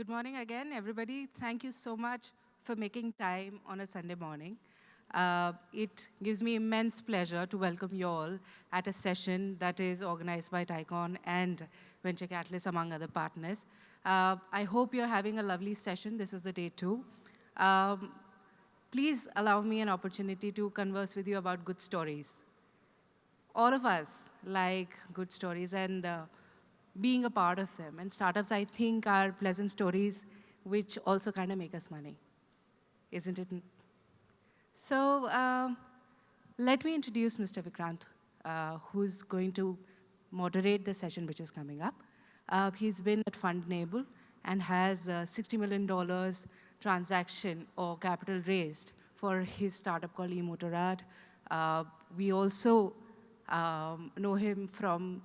Good morning again, everybody. Thank you so much for making time on a Sunday morning. It gives me immense pleasure to welcome you all at a session that is organized by TiEcon and Venture Catalyst, among other partners. I hope you're having a lovely session. This is the day 2. Please allow me an opportunity to converse with you about good stories. All of us like good stories and being a part of them. And startups, I think, are pleasant stories which also kind of make us money, isn't it? So let me introduce Mr. Vikrant, who's going to moderate the session which is coming up. He's been at FundEnable and has $60 million transaction or capital raised for his startup called Moderator. We also know him from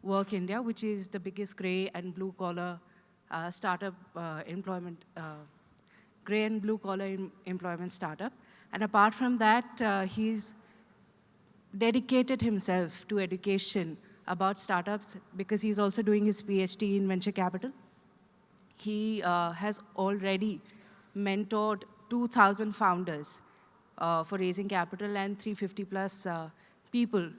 Work India, which is the biggest gray and blue collar startup gray and blue collar employment startup. And apart from that, he's dedicated himself to education about startups because he's also doing his PhD in venture capital. He has already mentored 2,000 founders for raising capital and 350 plus people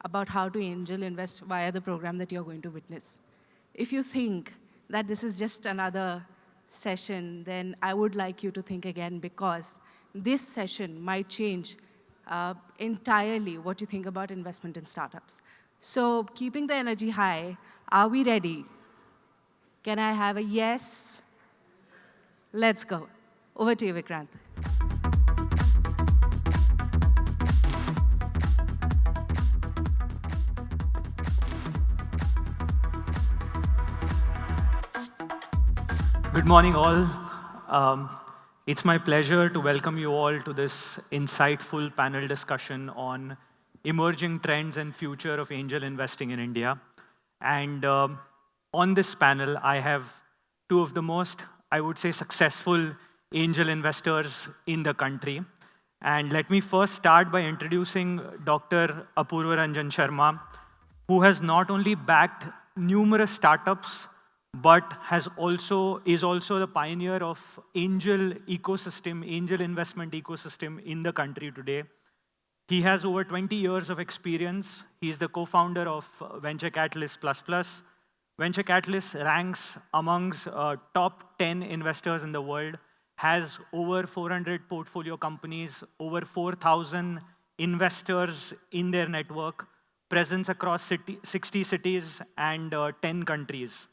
about how to angel invest via the program that you're going to witness. If you think that this is just another session, then I would like you to think again, because this session might change entirely what you think about investment in startups. So keeping the energy high, are we ready? Can I have a yes? Let's go. Over to you, Vikrant. Good morning, all. It's my pleasure to welcome you all to this insightful panel discussion on emerging trends and future of angel investing in India. And on this panel, I have two of the most, I would say, successful angel investors in the country. And let me first start by introducing Dr. Apoorva Ranjan Sharma, who has not only backed numerous startups, but is also the pioneer of angel investment ecosystem in the country today. He has over 20 years of experience. He's the co-founder of Venture Catalyst ++. Venture Catalyst ranks amongst top 10 investors in the world, has over 400 portfolio companies, over 4,000 investors in their network, presence across 60 cities and 10 countries.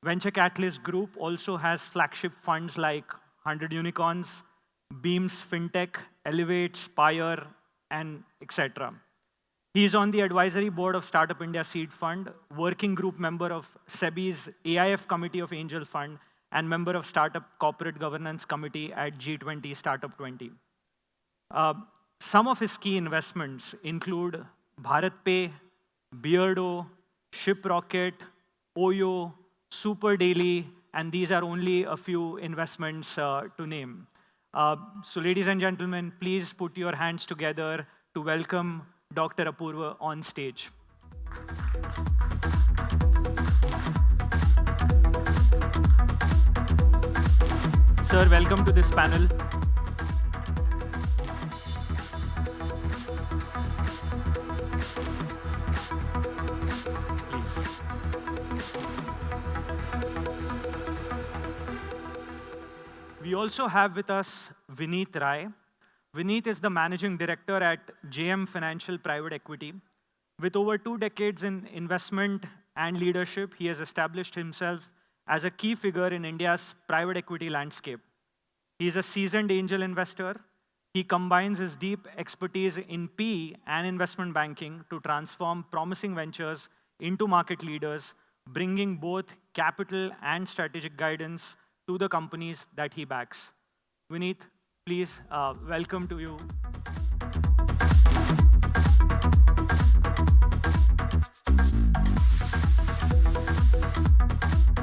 Venture Catalyst Group also has flagship funds like 100 Unicorns, Beams FinTech, Elevate, Spire, and etc. He is on the advisory board of Startup India Seed Fund, working group member of SEBI's AIF Committee of Angel Fund, and member of Startup Corporate Governance Committee at G20 Startup 20. Some of his key investments include BharatPay, Beardo, ShipRocket, Oyo, Super Daily, and these are only a few investments to name. So ladies and gentlemen, please put your hands together to welcome Dr. Apoorva on stage. Sir, welcome to this panel. Please. We also have with us Vinit Rai. Vinit is the managing director at JM Financial Private Equity. With over 2 decades in investment and leadership, he has established himself as a key figure in India's private equity landscape. He is a seasoned angel investor. He combines his deep expertise in PE and investment banking to transform promising ventures into market leaders, bringing both capital and strategic guidance to the companies that he backs. Vinit, please, welcome to you.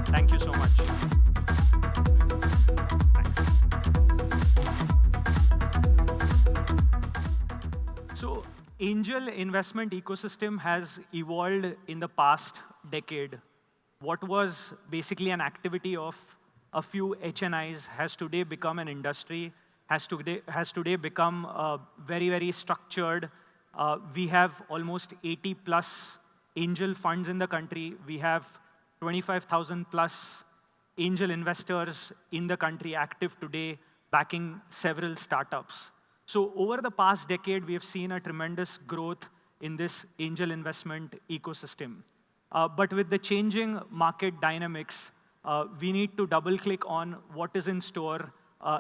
Thank you so much. Thanks. So, angel investment ecosystem has evolved in the past decade. What was basically an activity of a few HNIs has today become an industry, has today become very, very structured. We have almost 80 plus angel funds in the country. We have 25,000 plus angel investors in the country active today, backing several startups. So over the past decade, we have seen a tremendous growth in this angel investment ecosystem. But with the changing market dynamics, we need to double click on what is in store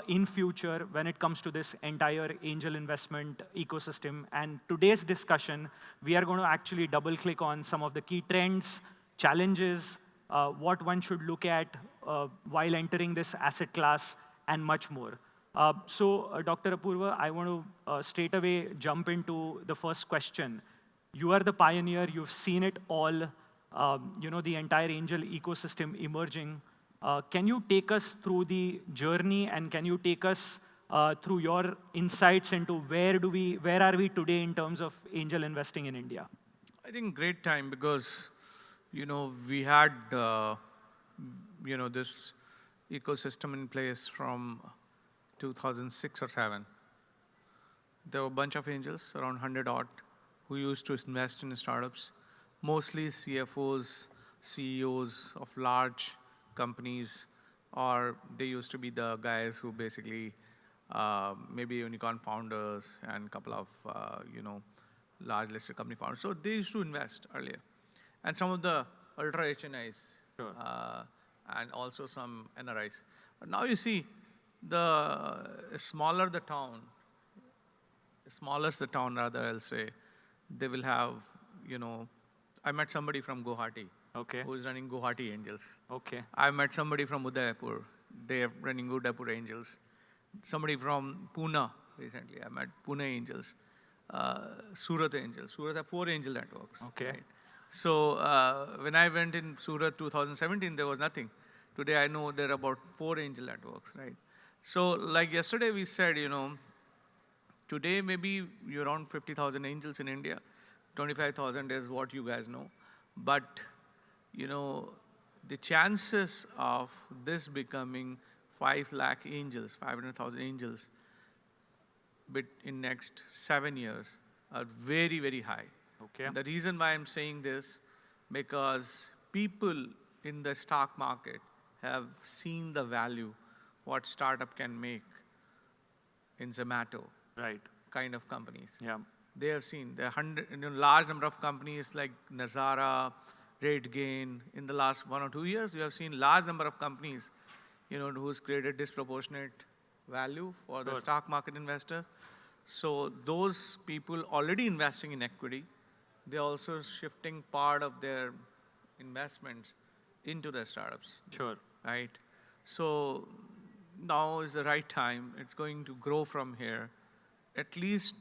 in future when it comes to this entire angel investment ecosystem. And today's discussion, we are going to actually double click on some of the key trends, challenges, what one should look at while entering this asset class, and much more. Dr. Apoorva, I want to straight away jump into the first question. You are the pioneer. You've seen it all, the entire angel ecosystem emerging. Can you take us through the journey, and can you take us through your insights into where are we today in terms of angel investing in India? I think great time because, we had, this ecosystem in place from 2006 or 7. There were a bunch of angels, around 100 odd, who used to invest in startups, mostly CFOs, CEOs of large companies, or they used to be the guys who basically, maybe unicorn founders and a couple of, large listed company founders. So they used to invest earlier. And some of the ultra HNIs, sure. And also some NRIs. But now you see, the smaller the town, rather, I'll say, they will have, I met somebody from Guwahati, okay, who is running Guwahati Angels. Okay. I met somebody from Udaipur. They are running Udaipur Angels. Somebody from Pune recently. I met Pune Angels. Surat Angels. Surat have 4 angel networks. Okay. Right? So when I went in Surat 2017, there was nothing. Today I know there are about 4 angel networks, right? So like yesterday we said, today maybe you're around 50,000 angels in India. 25,000 is what you guys know. But, the chances of this becoming 5 lakh angels, 500,000 angels, in next 7 years are very, very high. Okay. The reason why I'm saying this, because people in the stock market have seen the value what startup can make in Zomato, right, kind of companies. Yeah. They have seen the large number of companies like Nazara, RateGain. In the last 1 or 2 years, you have seen large number of companies, who's created disproportionate value for the stock market investor. So those people already investing in equity, they're also shifting part of their investments into their startups. Sure. Right? So now is the right time. It's going to grow from here, at least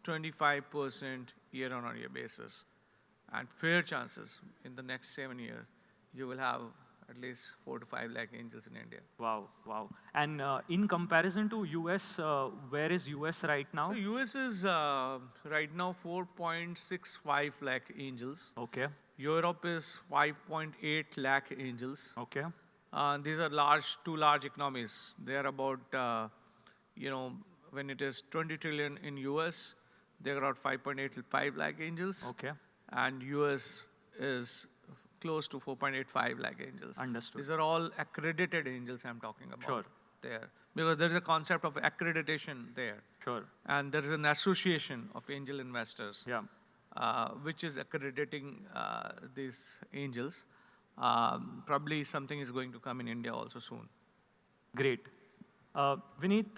25% year-on-year basis. And fair chances in the next 7 years, you will have at least 4 to 5 lakh angels in India. Wow, wow. And in comparison to US, where is US right now? So US is right now 4.65 lakh angels. Okay. Europe is 5.8 lakh angels. Okay. These are 2 large economies. They are about, when it is 20 trillion in US, they're about 5.8 to 5 lakh angels. Okay. And US is close to 4.85 lakh angels. Understood. These are all accredited angels I'm talking about. Sure. There. Because there is a concept of accreditation there. Sure. And there is an association of angel investors, Yeah. Which is accrediting these angels. Probably something is going to come in India also soon. Great. Vinit,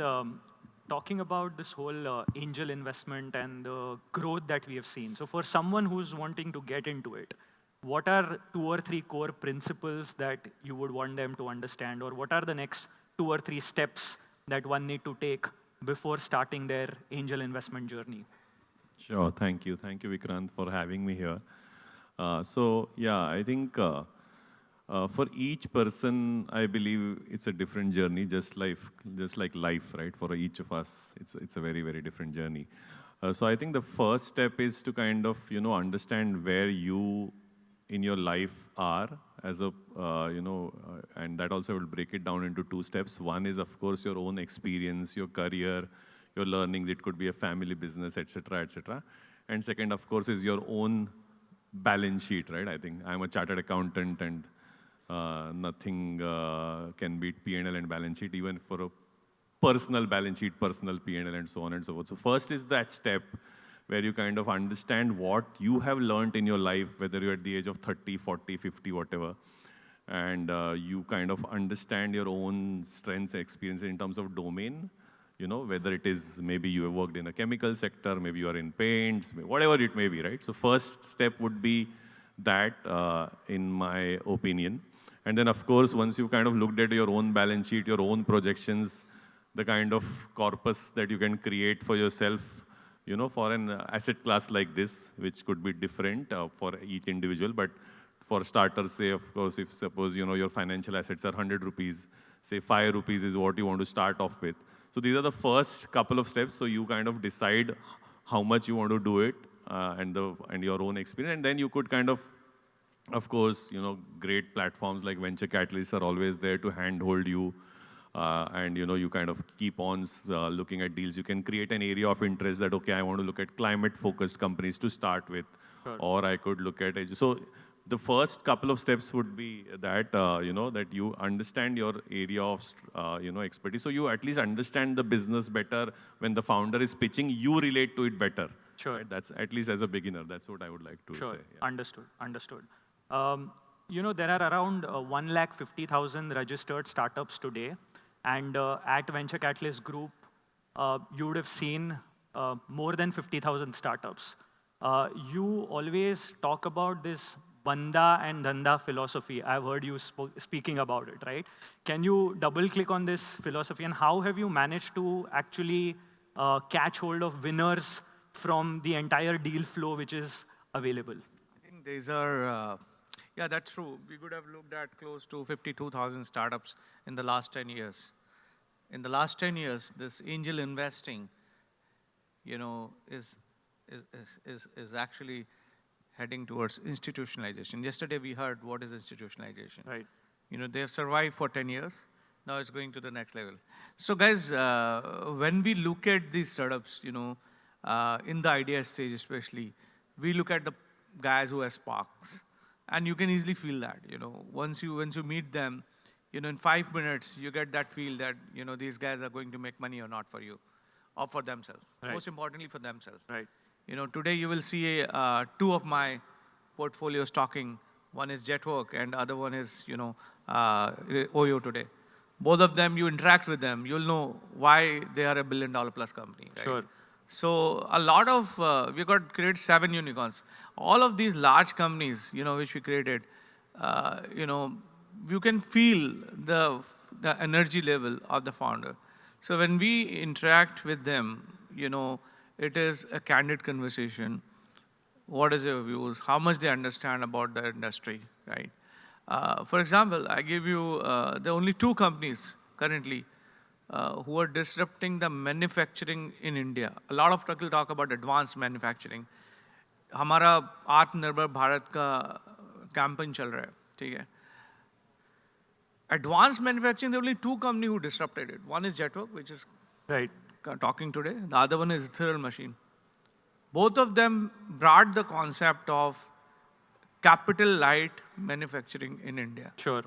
talking about this whole angel investment and the growth that we have seen. So for someone who's wanting to get into it, what are 2 or 3 core principles that you would want them to understand? Or what are the next 2 or 3 steps that one need to take before starting their angel investment journey? Sure, thank you. Thank you, Vikrant, for having me here. I think for each person, I believe it's a different journey, just like life, right? For each of us, it's a very, very different journey. So I think the first step is to kind of, understand where you in your life are and that also will break it down into 2 steps. One is, of course, your own experience, your career, your learnings. It could be a family business, etc., etc. And second, of course, is your own balance sheet, right? I think I'm a chartered accountant, and nothing can beat P&L and balance sheet, even for a personal balance sheet, personal P&L, and so on and so forth. So first is that step where you kind of understand what you have learned in your life, whether you're at the age of 30, 40, 50, whatever, and you kind of understand your own strengths, experience in terms of domain, whether it is maybe you have worked in a chemical sector, maybe you are in paints, whatever it may be, right? So first step would be that, in my opinion. And then, of course, once you've kind of looked at your own balance sheet, your own projections, the kind of corpus that you can create for yourself, for an asset class like this, which could be different for each individual. But for starters, say, of course, if suppose, your financial assets are 100 rupees, say 5 rupees is what you want to start off with. So these are the first couple of steps. So you kind of decide how much you want to do it and your own experience. And then you could kind of course, great platforms like venture capitalists are always there to handhold you. And you kind of keep on looking at deals. You can create an area of interest that, okay, I want to look at climate-focused companies to start with, sure. Or I could look at it. So the first couple of steps would be that, that you understand your area of, expertise. So you at least understand the business better. When the founder is pitching, you relate to it better. Sure. Right? That's at least as a beginner. That's what I would like to sure. say. Yeah. Understood. There are around 150,000 registered startups today. And at Venture Catalyst Group, you would have seen more than 50,000 startups. You always talk about this Banda and Dhanda philosophy. I've heard you speaking about it, right? Can you double-click on this philosophy, and how have you managed to actually catch hold of winners from the entire deal flow which is available? I think these are, yeah, that's true. We could have looked at close to 52,000 startups in the last 10 years. In the last 10 years, this angel investing, is actually heading towards institutionalization. Yesterday we heard what is institutionalization. Right. They have survived for 10 years. Now it's going to the next level. So guys, when we look at these startups, in the idea stage especially, we look at the guys who have sparks. And you can easily feel that, once you meet them, in 5 minutes, you get that feel that, these guys are going to make money or not for you, or for themselves. Right. Most importantly, for themselves. Right. Today you will see 2 of my portfolios talking. One is Jetwork and the other one is, Oyo today. Both of them, you interact with them, you'll know why they are $1 billion plus company. Right? Sure. So a lot of, we got created 7 unicorns. All of these large companies, which we created, you can feel the energy level of the founder. So when we interact with them, it is a candid conversation. What is your views? How much they understand about the industry, right? For example, I give you, there are only 2 companies currently who are disrupting the manufacturing in India. A lot of people talk about advanced manufacturing. हमारा आत्मनिर्भर भारत का campaign चल रहा है, ठीक है? Advanced manufacturing, there are only 2 companies who disrupted it. One is Jetwork, which is right. talking today. The other one is Ethereal Machine. Both of them brought the concept of capital light manufacturing in India. Sure.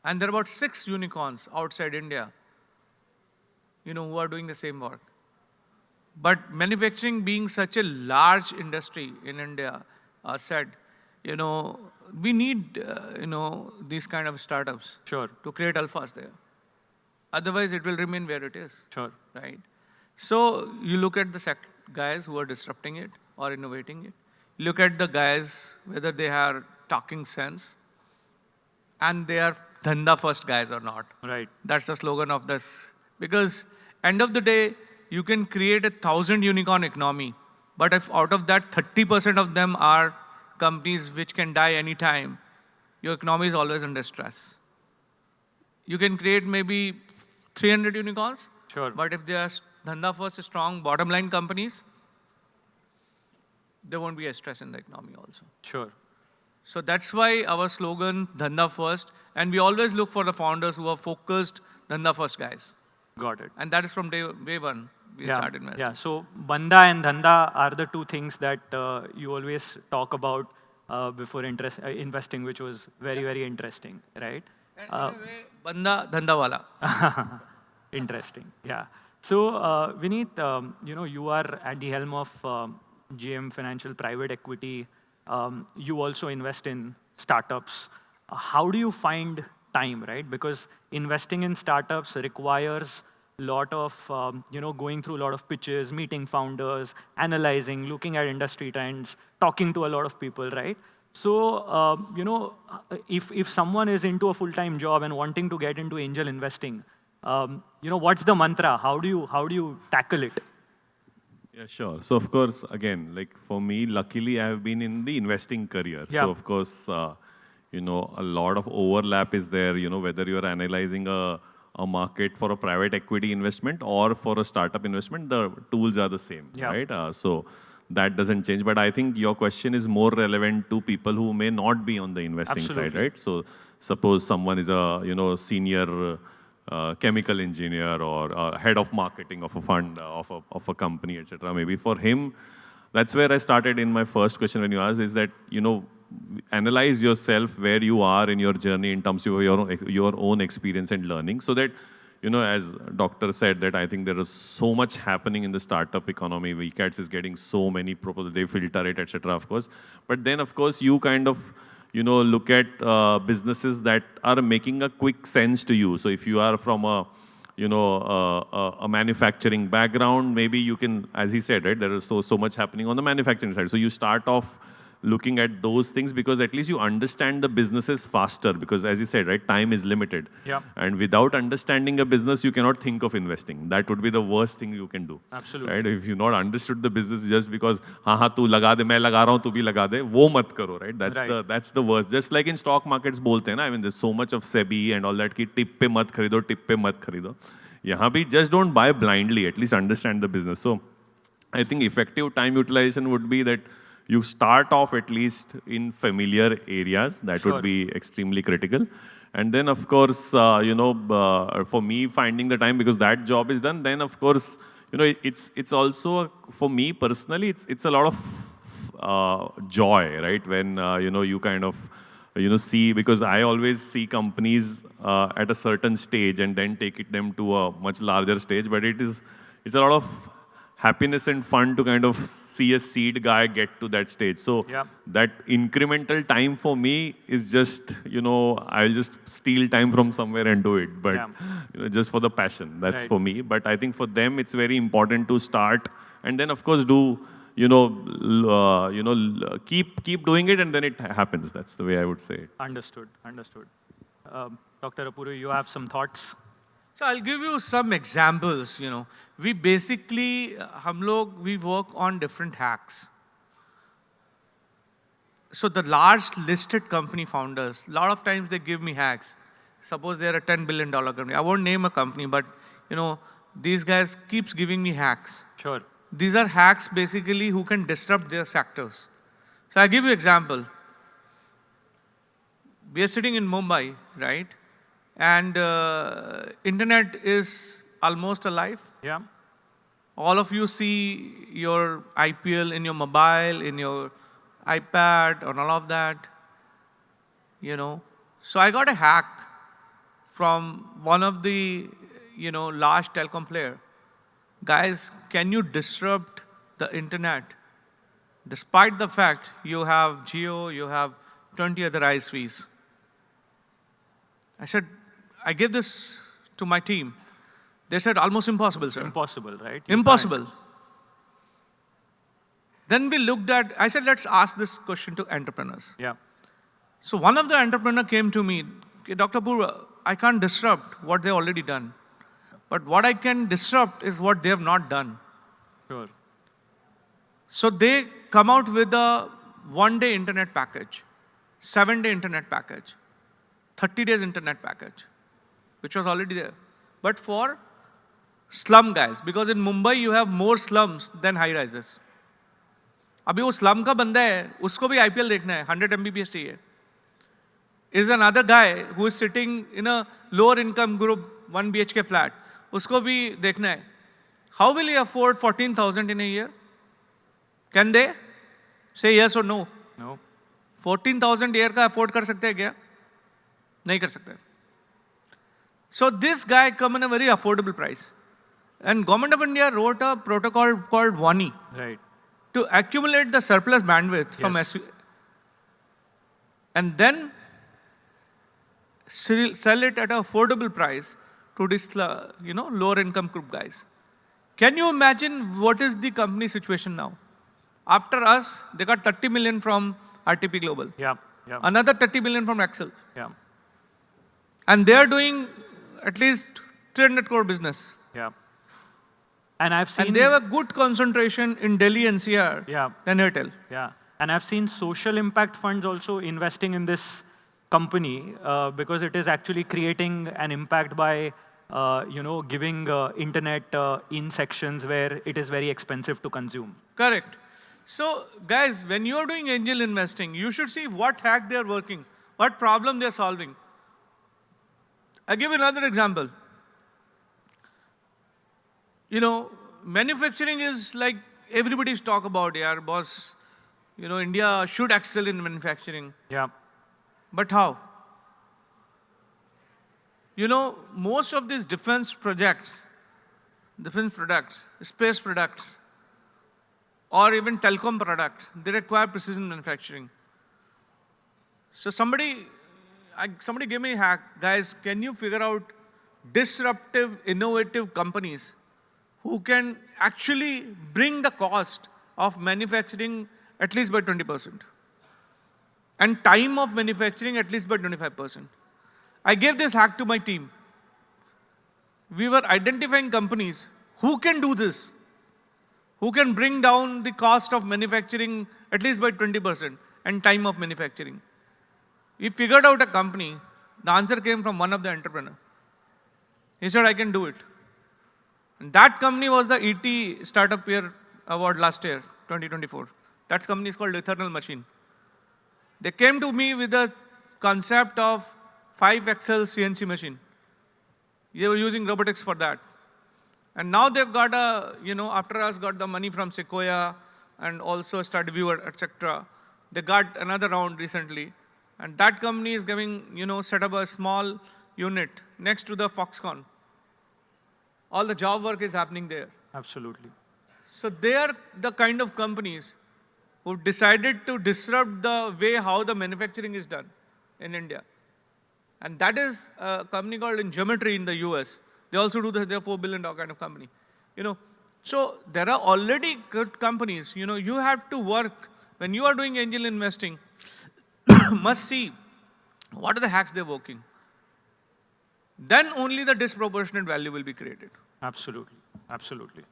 And there are about 6 unicorns outside India, who are doing the same work. But manufacturing being such a large industry in India, said, we need, these kind of startups, sure, to create alphas there. Otherwise, it will remain where it is. Sure. Right? So you look at the guys who are disrupting it or innovating it. Look at the guys, whether they are talking sense and they are DhandaFirst guys or not. Right. That's the slogan of this. Because end of the day, you can create 1,000 unicorn economy, but if out of that 30% of them are companies which can die anytime, your economy is always under stress. You can create maybe 300 unicorns, sure, but if they are DhandaFirst strong bottom line companies, there won't be a stress in the economy also. Sure. So that's why our slogan, Dhanda First, and we always look for the founders who are focused, Dhanda First guys. Got it. And that is from day one we started investing. Yeah, so Banda and Dhanda are the two things that you always talk about before investing, which was very, very interesting, right? And in a way, Banda, Dhanda Wala. Interesting, yeah. So, Vinit, you are at the helm of GM Financial Private Equity. You also invest in startups. How do you find time, right? Because investing in startups requires a lot of, going through a lot of pitches, meeting founders, analyzing, looking at industry trends, talking to a lot of people, right? So, if someone is into a full-time job and wanting to get into angel investing, what's the mantra? How do you tackle it? Yeah, sure. So of course, again, like for me, luckily I have been in the investing career. Yeah. So of course, a lot of overlap is there, whether you're analyzing a market for a private equity investment or for a startup investment, the tools are the same, Yeah. right? So that doesn't change. But I think your question is more relevant to people who may not be on the investing side, Absolutely. right? So suppose someone is a, senior chemical engineer or head of marketing of a fund, of a company, etc. Maybe for him, that's where I started in my first question when you asked is that, analyze yourself where you are in your journey in terms of your own experience and learning so that, as doctor said that I think there is so much happening in the startup economy. VCATS is getting so many proposals, they filter it, etc. Of course. But then, of course, you kind of look at businesses that are making a quick sense to you. So if you are from a manufacturing background, maybe you can, as he said, right, there is so much happening on the manufacturing side. So you start off looking at those things because at least you understand the businesses faster because as you said, right, time is limited. Yeah. And without understanding a business, you cannot think of investing. That would be the worst thing you can do. Absolutely. Right? If you've not understood the business just because, tu laga de, main laga raha hu, tu bhi laga de, wo mat karo, right? That's the worst. Just like in stock markets bolte hain na, I mean, there's so much of SEBI and all that ki tip pe mat kharido, tip pe mat kharido. Yahan bhi just don't buy blindly, at least understand the business. So I think effective time utilization would be that you start off at least in familiar areas. That Sure. would be extremely critical. And then, of course, for me, finding the time, because that job is done, then, of course, it's also, for me personally, it's a lot of joy, right? When, you kind of, see, because I always see companies at a certain stage and then take them to a much larger stage. But it's a lot of happiness and fun to kind of see a seed guy get to that stage. So Yeah. that incremental time for me is just, I'll just steal time from somewhere and do it. But just for the passion, that's Right. for me. But I think for them, it's very important to start and then, of course, do, keep doing it and then it happens. That's the way I would say it. Understood. Dr. Apoorva, you have some thoughts? So I'll give you some examples, We basically, we work on different hacks. So the large listed company founders, a lot of times they give me hacks. Suppose they're a $10 billion company. I won't name a company, but, these guys keeps giving me hacks. Sure. These are hacks basically who can disrupt their sectors. So I'll give you an example. We are sitting in Mumbai, right? And internet is almost alive. Yeah. All of you see your IPL in your mobile, in your iPad, and all of that. So I got a hack from one of the, large telecom player. Guys, can you disrupt the internet? Despite the fact you have Jio, you have 20 other ISVs. I said, I gave this to my team. They said, almost impossible, sir. Impossible, right? Impossible. Then we looked at, I said, let's ask this question to entrepreneurs. Yeah. So one of the entrepreneur came to me, Dr. Apoorva, I can't disrupt what they've already done. But what I can disrupt is what they have not done. Sure. So they come out with a 1-day internet package, 7-day internet package, 30 days internet package, which was already there. But for slum guys, because in Mumbai you have more slums than high rises. अभी वो slum का बंदा है, उसको भी IPL देखना है, 100 Mbps चाहिए. Is another guy who is sitting in a lower income group, 1 BHK flat. उसको भी देखना है. How will he afford 14,000 in a year? Can they? Say yes or no. No. 14,000 year का afford कर सकते हैं क्या? नहीं कर सकते. So this guy come in a very affordable price. And Government of India wrote a protocol called WANI Right. to accumulate the surplus bandwidth from Yes. and then sell it at an affordable price to this, lower income group guys. Can you imagine what is the company situation now? After us, they got 30 million from RTP Global. Yeah. Yeah. Another 30 million from Excel. Yeah. And they are doing at least 300 crore business. Yeah. And I've seen. And they have a good concentration in Delhi NCR Yeah. than Airtel. Yeah. And I've seen social impact funds also investing in this company because it is actually creating an impact by, giving internet in sections where it is very expensive to consume. Correct. So, guys, when you are doing angel investing, you should see what hack they are working, what problem they are solving. I give another example. Manufacturing is like everybody's talk about, yaar, boss. India should excel in manufacturing. Yeah. But how? Most of these defense products, space products, or even telecom products, they require precision manufacturing. So somebody gave me a hack. Guys, can you figure out disruptive, innovative companies who can actually bring the cost of manufacturing at least by 20%? And time of manufacturing at least by 25%. I gave this hack to my team. We were identifying companies who can do this, who can bring down the cost of manufacturing at least by 20% and time of manufacturing. We figured out a company. The answer came from one of the entrepreneurs. He said, I can do it. And that company was the ET Startup Year Award last year, 2024. That company is called Eternal Machine. They came to me with the concept of 5XL CNC machine. They were using robotics for that. And now they've got after us got the money from Sequoia and also StudyViewer, etc. They got another round recently. And that company is giving, set up a small unit next to the Foxconn. All the job work is happening there. Absolutely. So they are the kind of companies who decided to disrupt the way how the manufacturing is done in India. And that is a company called in Geometry in the US. They also do their $4 billion kind of company. So there are already good companies. You have to work, when you are doing angel investing, must see what are the hacks they're working. Then only the disproportionate value will be created. Absolutely. Absolutely.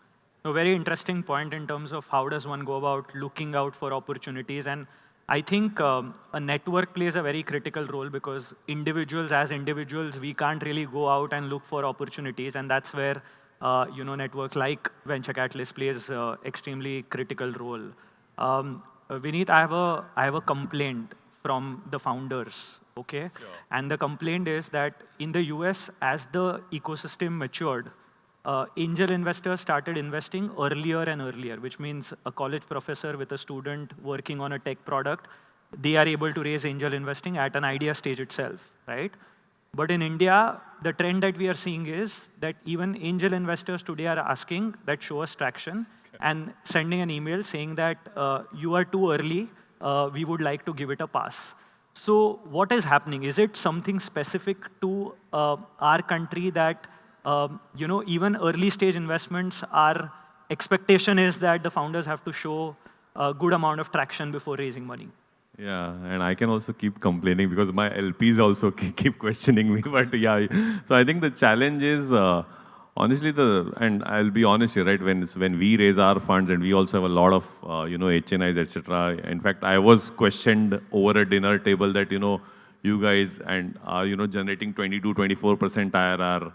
A very interesting point in terms of how does one go about looking out for opportunities. And I think a network plays a very critical role because as individuals, we can't really go out and look for opportunities. And that's where, networks like Venture Catalyst plays an extremely critical role. Vinit, I have a complaint from the founders, okay? Sure. And the complaint is that in the US, as the ecosystem matured, angel investors started investing earlier and earlier, which means a college professor with a student working on a tech product, they are able to raise angel investing at an idea stage itself, right? But in India, the trend that we are seeing is that even angel investors today are asking that show us traction and sending an email saying that you are too early, we would like to give it a pass. So what is happening? Is it something specific to our country that even early stage investments, our expectation is that the founders have to show a good amount of traction before raising money? Yeah, and I can also keep complaining because my LPs also keep questioning me. But yeah, so I think the challenge is honestly and I'll be honest here, right? When we raise our funds and we also have a lot of HNIs, etc. In fact, I was questioned over a dinner table that you guys are generating 22-24% IRR.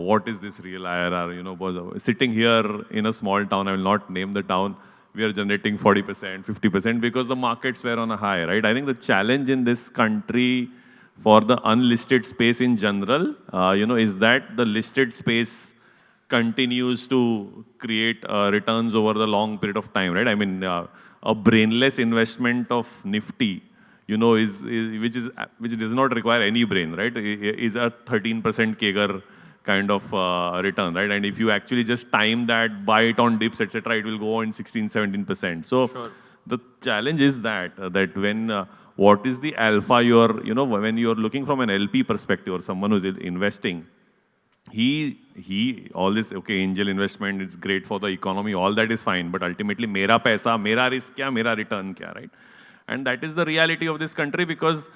What is this real IRR? Sitting here in a small town, I will not name the town, we are generating 40%, 50% because the markets were on a high, right? I think the challenge in this country for the unlisted space in general, is that the listed space continues to create returns over the long period of time, right? I mean, a brainless investment of Nifty, which does not require any brain, right? Is a 13% CAGR kind of return, right? And if you actually just time that, buy it on dips, etc., it will go on 16, 17%. So the challenge is that when what is the alpha when you're looking from an LP perspective or someone who's investing, he all this, okay, angel investment, it's great for the economy, all that is fine, but ultimately mera paisa, mera risk kya, mera return kya, right? And that is the reality of this country, because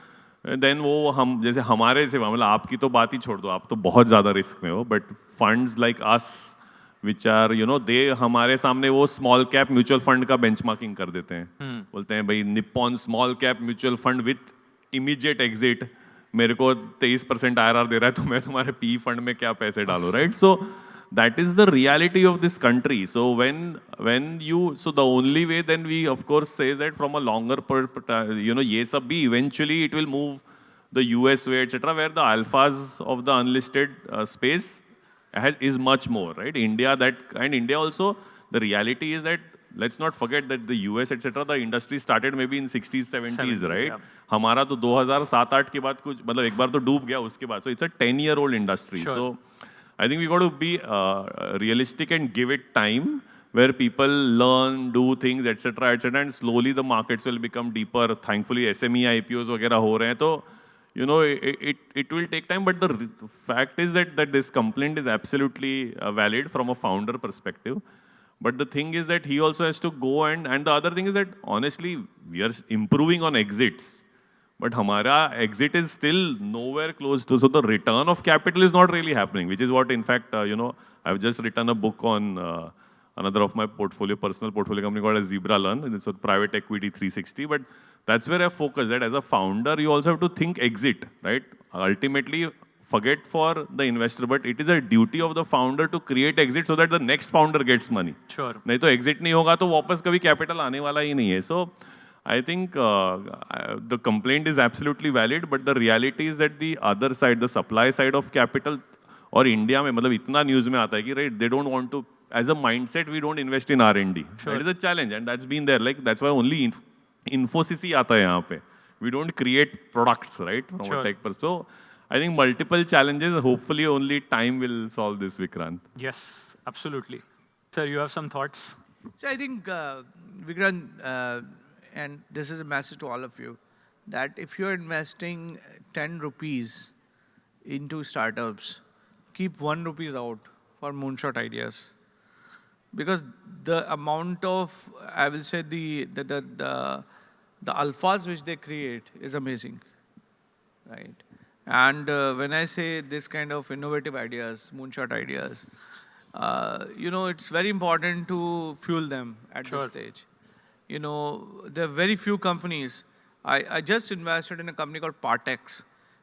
then वो हम जैसे हमारे से मतलब आपकी तो बात ही छोड़ दो, आप तो बहुत ज़्यादा रिस्क में हो, but funds like us which are they हमारे सामने वो small cap mutual fund का benchmarking कर देते हैं, बोलते हैं भाई Nippon small cap mutual fund with immediate exit मेरे को 23% IRR दे रहा है, तो मैं तुम्हारे PE fund में क्या पैसे डालूं, right? So that is the reality of this country. So so the only way then we of course say that from a longer ye sab bhi eventually it will move the US way, etc., where the alphas of the unlisted space is much more, right? India also, the reality is that let's not forget that the US, etc., the industry started maybe in 60s, 70s, right? Yeah. हमारा तो 2007-8 के बाद कुछ मतलब एक बार तो डूब गया उसके बाद. So it's a 10-year-old industry. Sure. So I think we got to be realistic and give it time, where people learn, do things, etc., and slowly the markets will become deeper. Thankfully, SME IPOs वगैरह हो रहे हैं, तो it will take time. But the fact is that this complaint is absolutely valid from a founder perspective. But the thing is that he also has to go and the other thing is that honestly we are improving on exits. But hamara exit is still nowhere close to, so the return of capital is not really happening, which is what, in fact, I've just written a book on another of my personal portfolio company called as Zebra Learn, and it's a private equity 360. But that's where I focus that as a founder, you also have to think exit, right? Ultimately, forget for the investor, but it is a duty of the founder to create exit so that the next founder gets money. Sure. नहीं तो exit नहीं होगा तो वापस कभी capital आने वाला ही नहीं है. So I think the complaint is absolutely valid, but the reality is that the other side, the supply side of capital, और India में मतलब इतना news में आता है कि right, they don't want to, as a mindset, we don't invest in R&D. Sure. That is a challenge, and that's been there. Like that's why only Infosys ही आता है यहाँ पे. We don't create products, right, from a tech perspective. So I think multiple challenges. Hopefully, only time will solve this, Vikrant. Yes, absolutely. Sir, you have some thoughts? So I think, Vikrant, and this is a message to all of you, that if you're investing 10 rupees into startups, keep 1 rupees out for moonshot ideas. Because the amount of, I will say, the alphas which they create is amazing, right? And when I say this kind of innovative ideas, moonshot ideas, it's very important to fuel them at this stage. There are very few companies. I just invested in a company called Partex,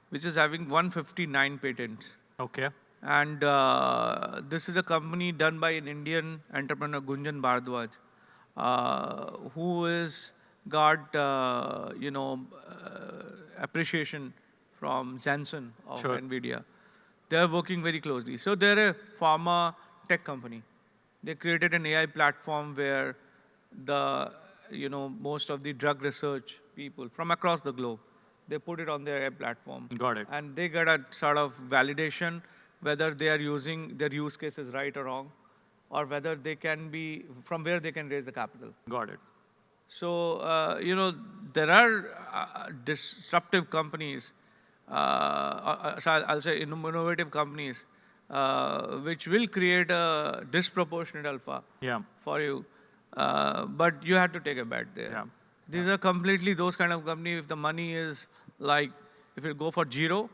which is having 159 patents. Okay. And this is a company done by an Indian entrepreneur, Gunjan Bhardwaj, who has got, appreciation from Jensen of NVIDIA. They're working very closely. So they're a pharma tech company. They created an AI platform where most of the drug research people from across the globe, they put it on their AI platform. Got it. And they get a sort of validation whether they are using their use cases right or wrong, or whether they can be, from where they can raise the capital. Got it. So, there are disruptive companies, I'll say innovative companies, which will create a disproportionate alpha for you. But you have to take a bet there. Yeah. These are completely those kind of companies, if the money is like, if you go for zero,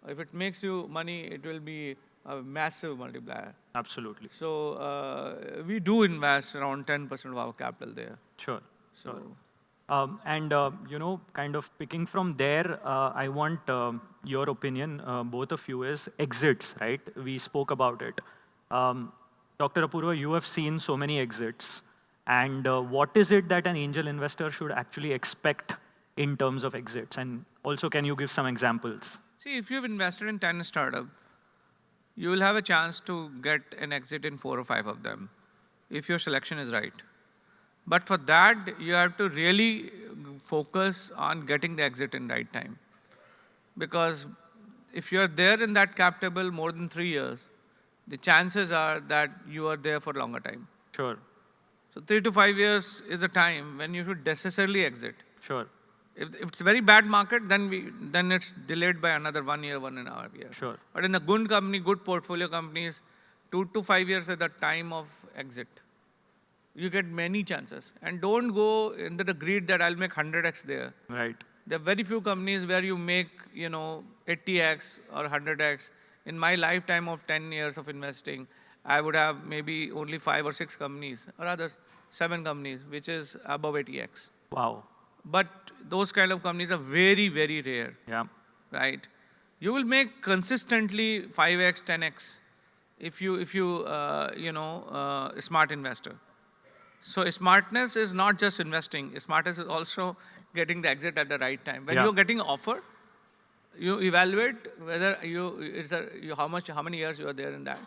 if it makes you money, it will be a massive multiplier. Absolutely. So we do invest around 10% of our capital there. Sure. So, kind of picking from there, I want your opinion, both of you, is exits, right? We spoke about it. Dr. Apoorva, you have seen so many exits. And what is it that an angel investor should actually expect in terms of exits? And also, can you give some examples? See, if you've invested in 10 startups, you will have a chance to get an exit in 4 or 5 of them, if your selection is right. But for that, you have to really focus on getting the exit in right time. Because if you're there in that cap table more than 3 years, the chances are that you are there for a longer time. Sure. So 3 to 5 years is a time when you should necessarily exit. Sure. If it's a very bad market, then it's delayed by another 1 year, 1.5 years. Sure. But in a good company, good portfolio companies, 2 to 5 years is the time of exit. You get many chances. And don't go into the greed that I'll make 100x there. Right. There are very few companies where you make, 80x or 100x. In my lifetime of 10 years of investing, I would have maybe only 5 or 6 companies, or rather 7 companies, which is above 80x. Wow. But those kind of companies are very, very rare. Yeah. Right? You will make consistently 5x, 10x if you smart investor. So smartness is not just investing. Smartness is also getting the exit at the right time. When you're getting offer, you evaluate whether how many years you are there in that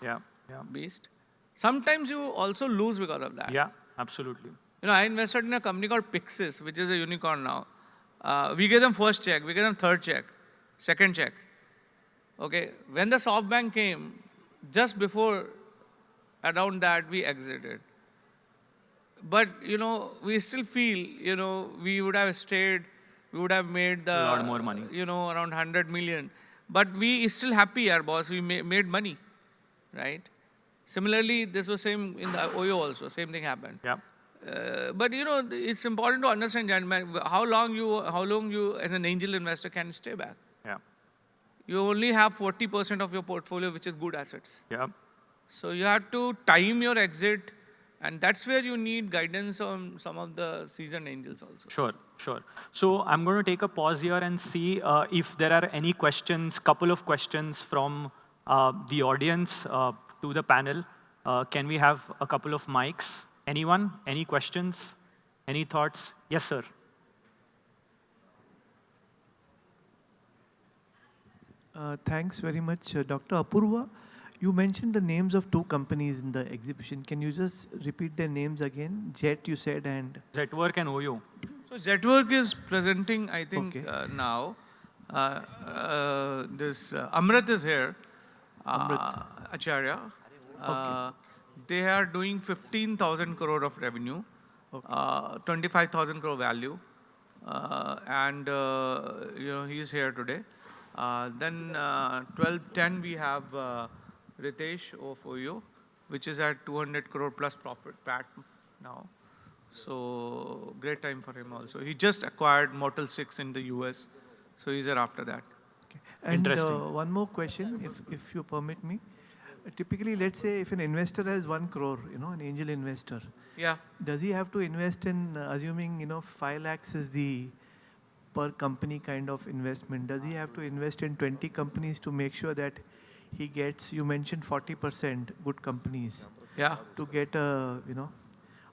beast. Sometimes you also lose because of that. Yeah, absolutely. I invested in a company called Pixis, which is a unicorn now. We gave them first check, we gave them third check, second check. Okay, when the SoftBank came, just before around that we exited. But we still feel we would have stayed, we would have made a lot more money. Around 100 million. But we still happy, our boss. We made money, right? Similarly, this was same in the OYO also. Same thing happened. Yeah. But it's important to understand, gentlemen, how long you as an angel investor can stay back. Yeah. You only have 40% of your portfolio, which is good assets. Yeah. So you have to time your exit, and that's where you need guidance on some of the seasoned angels also. Sure, sure. So I'm going to take a pause here and see if there are any questions, couple of questions from the audience to the panel. Can we have a couple of mics? Anyone? Any questions? Any thoughts? Yes, sir. Thanks very much, Dr. Apoorva. You mentioned the names of 2 companies in the exhibition. Can you just repeat their names again? Jet, you said, and... Zetwork and OYO. So Zetwork is presenting, I think, Okay. now. This Amrit is here. Amrit. Acharya. Okay. They are doing 15,000 crore of revenue, Okay. 25,000 crore value, and he's here today. Then 1210 we have Ritesh of OYO, which is at 200 crore plus profit PAT now. So great time for him also. He just acquired Motel 6 in the US, so he's there after that. Okay. And Interesting. one more question, if you permit me. Typically, let's say if an investor has 1 crore, an angel investor, Yeah. does he have to invest in, assuming 5 lakhs is the per company kind of investment? Does he have to invest in 20 companies to make sure that he gets, you mentioned 40% good companies, Yeah. to get a,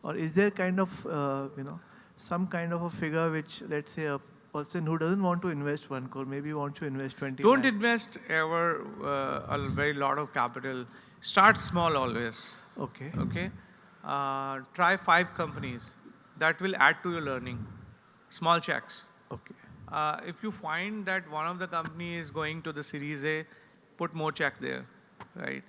or is there kind of, some kind of a figure which, let's say, a person who doesn't want to invest 1 crore, maybe wants to invest 20 Don't lakh. invest ever a very lot of capital. Start small always. Okay. Okay. Try 5 companies. That will add to your learning. Small checks. Okay. If you find that one of the company is going to the Series A, put more checks there, right?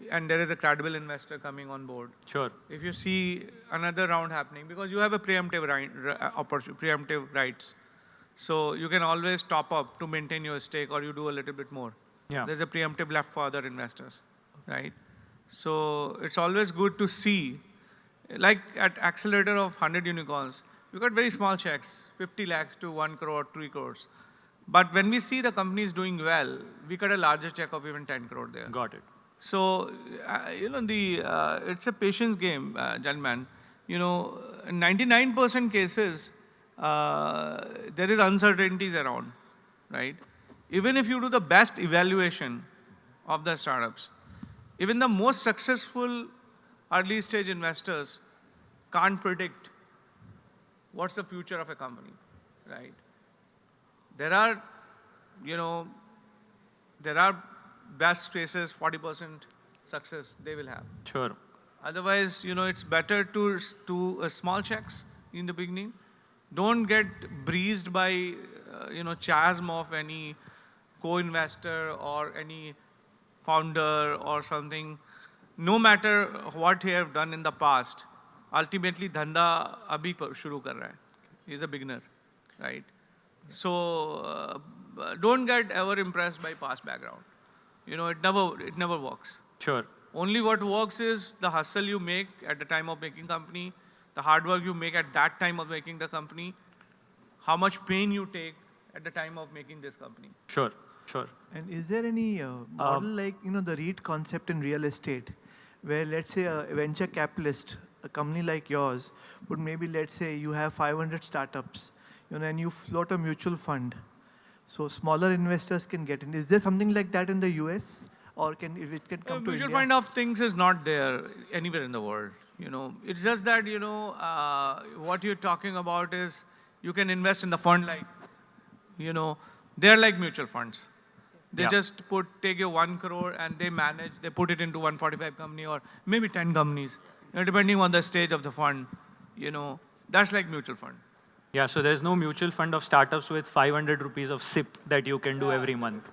And there is a credible investor coming on board. Sure. If you see another round happening, because you have a preemptive preemptive rights, so you can always top up to maintain your stake, or you do a little bit more. Yeah. There's a preemptive left for other investors, right? So it's always good to see, like at accelerator of 100 unicorns, we got very small checks, 50 lakhs to 1 crore, 3 crores. But when we see the company is doing well, we got a larger check of even 10 crore there. Got it. So, it's a patience game, gentlemen. In 99% cases, there is uncertainties around, right? Even if you do the best evaluation of the startups, even the most successful early stage investors can't predict what's the future of a company, right? There are, there are best cases, 40% success they will have. Sure. Otherwise, it's better to do small checks in the beginning. Don't get breezed by, chasm of any co-investor or any founder or something. No matter what he have done in the past, ultimately dhanda abhi shuru kar raha hai. He's a beginner, right? So don't get ever impressed by past background. It never works. Sure. Only what works is the hustle you make at the time of making company, the hard work you make at that time of making the company, how much pain you take at the time of making this company. Sure, sure. And is there any model like, the REIT concept in real estate, where let's say a venture capitalist, a company like yours, would maybe, let's say you have 500 startups, and you float a mutual fund. So smaller investors can get in. Is there something like that in the US? Or if it can come to Mutual India? fund of things is not there anywhere in the world. It's just that, what you're talking about is you can invest in the fund like, they're like mutual funds. They just take your 1 crore and they put it into 145 company or maybe 10 companies, depending on the stage of the fund. That's like mutual fund. Yeah, so there's no mutual fund of startups with 500 rupees of SIP that you can do every month.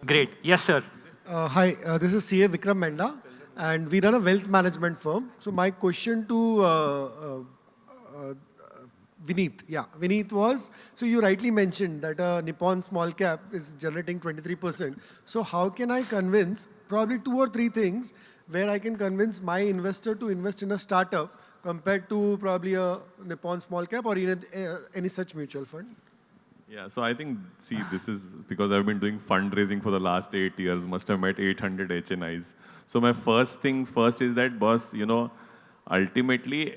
Great. Yes, sir. Hi, this is CA Vikrant Menda, and we run a wealth management firm. So my question to Vinit, Vinit was, so you rightly mentioned that Nippon small cap is generating 23%. So how can I convince, probably 2 or 3 things, where I can convince my investor to invest in a startup compared to probably a Nippon small cap or even any such mutual fund? Yeah, so I think, see, this is because I've been doing fundraising for the last 8 years, must have met 800 HNIs. So my first thing first is that, boss, ultimately,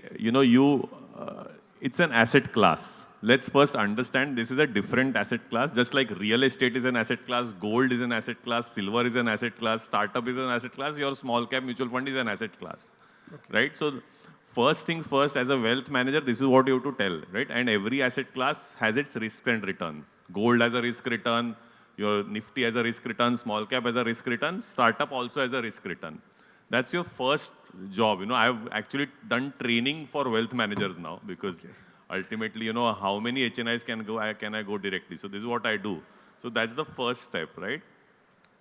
it's an asset class. Let's first understand this is a different asset class, just like real estate is an asset class, gold is an asset class, silver is an asset class, startup is an asset class, your small cap mutual fund is an asset class, right? So first things first, as a wealth manager, this is what you have to tell, right? And every asset class has its risk and return. Gold has a risk return, your Nifty has a risk return, small cap has a risk return, startup also has a risk return. That's your first job. I've actually done training for wealth managers now because ultimately, how many HNIs can I go directly? So this is what I do. So that's the first step, right?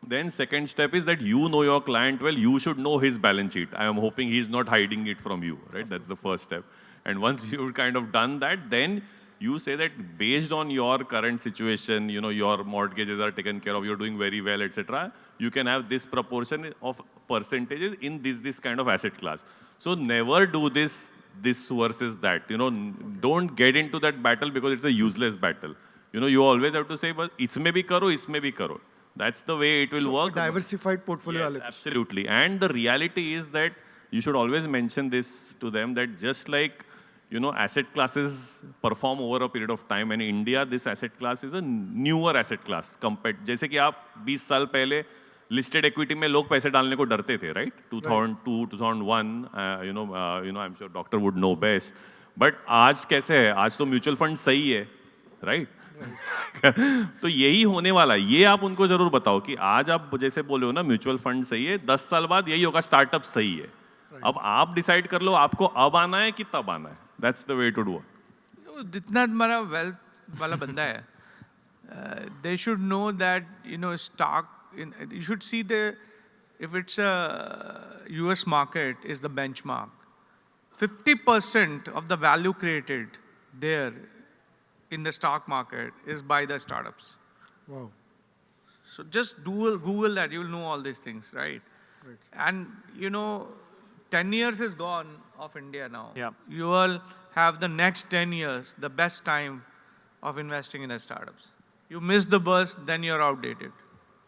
Then second step is that you know your client well, you should know his balance sheet. I am hoping he's not hiding it from you, right? That's the first step. And once you've kind of done that, then you say that based on your current situation, your mortgages are taken care of, you're doing very well, etc. You can have this proportion of percentages in this kind of asset class. So never do this versus that. Don't get into that battle because it's a useless battle. You always have to say, but isme bhi karo, isme bhi karo. That's the way it will work. Diversified portfolio. Yes, absolutely. And the reality is that you should always mention this to them that just like, asset classes perform over a period of time, and in India, this asset class is a newer asset class compared. जैसे कि आप 20 साल पहले listed equity में लोग पैसे डालने को डरते थे, right? 2002, 2001, I'm sure doctor would know best. But आज कैसे है? आज तो mutual fund सही है, right? तो यही होने वाला है. ये आप उनको जरूर बताओ कि आज आप जैसे बोले हो ना म्यूचुअल फंड सही है, 10 साल बाद यही होगा स्टार्टअप सही है. अब आप डिसाइड कर लो आपको अब आना है कि तब आना है. That's the way to do it. जितना हमारा wealth वाला बंदा है, they should know that stock. You should see if it's a US market is the benchmark. 50% of the value created there in the stock market is by the startups. Wow. So just Google that, you will know all these things, right? And 10 years is gone of India now. Yeah. You will have the next 10 years, the best time of investing in the startups. You miss the bus, then you're outdated.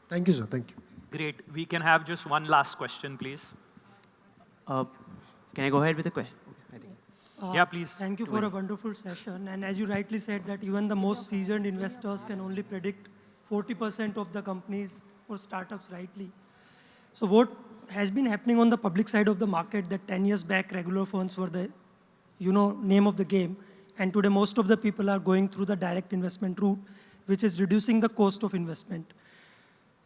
Thank you, sir. Thank you. Great. We can have just one last question, please. Can I go ahead with the question? Yeah, please. Thank you for a wonderful session. And as you rightly said, that even the most seasoned investors can only predict 40% of the companies or startups rightly. So what has been happening on the public side of the market that 10 years back regular funds were the name of the game. And today, most of the people are going through the direct investment route, which is reducing the cost of investment.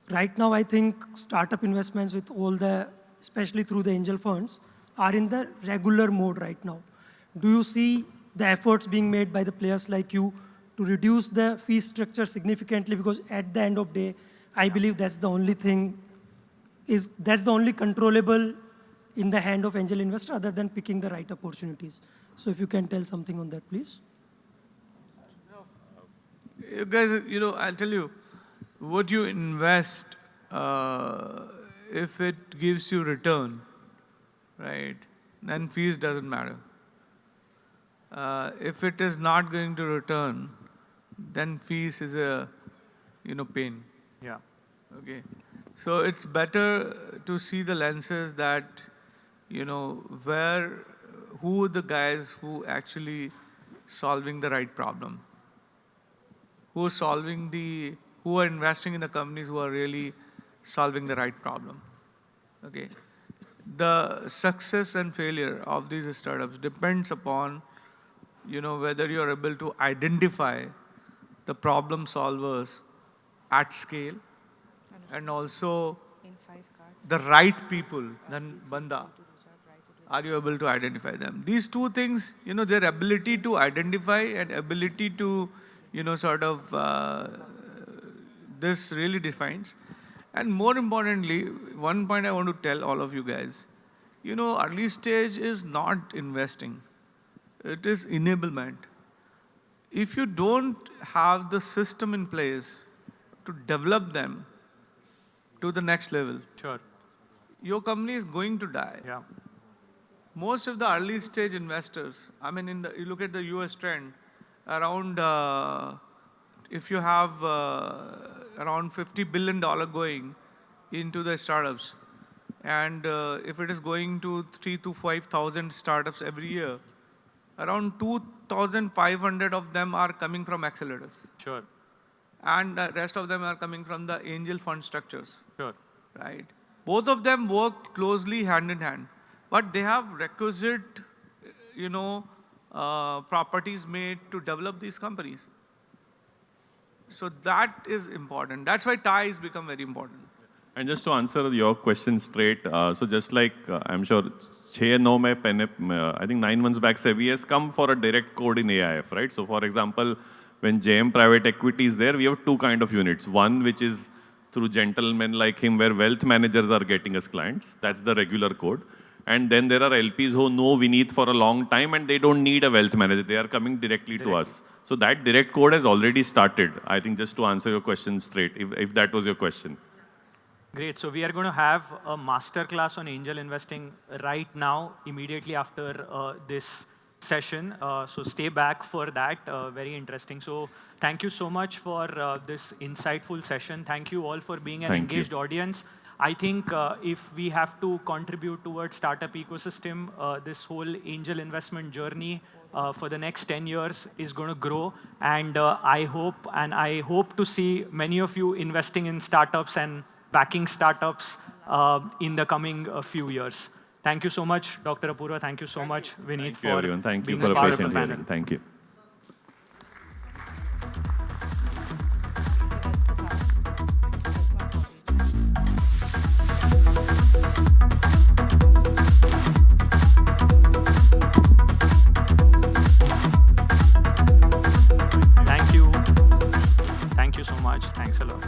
Right now, I think startup investments with especially through the angel funds, are in the regular mode right now. Do you see the efforts being made by the players like you to reduce the fee structure significantly? Because at the end of the day, I believe that's the only thing, that's the only controllable in the hand of angel investor other than picking the right opportunities. So if you can tell something on that, please. You guys, I'll tell you, what you invest, if it gives you return, right, then fees doesn't matter. If it is not going to return, then fees is a, pain. Yeah. Okay. So it's better to see the lenses that, who are the guys who actually solving the right problem, who are investing in the companies who are really solving the right problem. Okay. The success and failure of these startups depends upon, whether you're able to identify the problem solvers at scale and also the right people, then banda. Are you able to identify them? These two things, their ability to identify and ability to, this really defines. And more importantly, one point I want to tell all of you guys, early stage is not investing. It is enablement. If you don't have the system in place to develop them to the next level, Sure. your company is going to die. Yeah. Most of the early stage investors, I mean, you look at the US trend, around, if you have around $50 billion going into the startups, and if it is going to 3,000 to 5,000 startups every year, around 2,500 of them are coming from accelerators. Sure. And the rest of them are coming from the angel fund structures. Sure. Right? Both of them work closely hand in hand, but they have requisite, properties made to develop these companies. So that is important. That's why TiE has become very important. And just to answer your question straight, so just like I'm sure 6-9 में I think 9 months back SEBI has come for a direct code in AIF, right? So for example, when JM Private Equity is there, we have two kind of units. One which is through gentlemen like him, where wealth managers are getting us clients. That's the regular code. And then there are LPs who know Vinit for a long time and they don't need a wealth manager. They are coming directly to us. So that direct code has already started. I think just to answer your question straight, if that was your question. Great. So we are going to have a masterclass on angel investing right now, immediately after this session. So stay back for that. Very interesting. So thank you so much for this insightful session. Thank you all for being an engaged audience. I think if we have to contribute towards startup ecosystem, this whole angel investment journey for the next 10 years is going to grow. And I hope to see many of you investing in startups and backing startups in the coming few years. Thank you so much, Dr. Apoorva. Thank you so much, Vinit, for being a part of the panel. Thank you. Thank you. Thank you so much. Thanks a lot.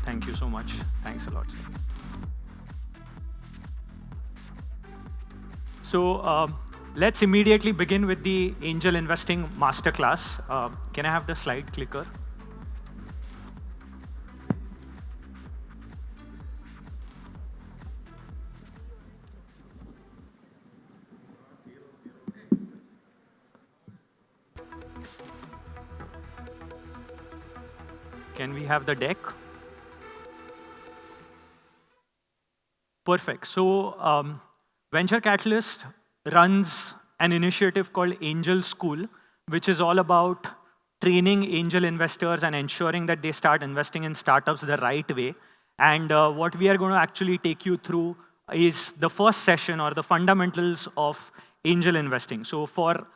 Thank you so much. Thanks a lot, sir. So let's immediately begin with the angel investing masterclass. Can I have the slide clicker? Can we have the deck? Perfect. So Venture Catalyst runs an initiative called Angel School, which is all about training angel investors and ensuring that they start investing in startups the right way. And what we are going to actually take you through is the first session, or the fundamentals of angel investing. So for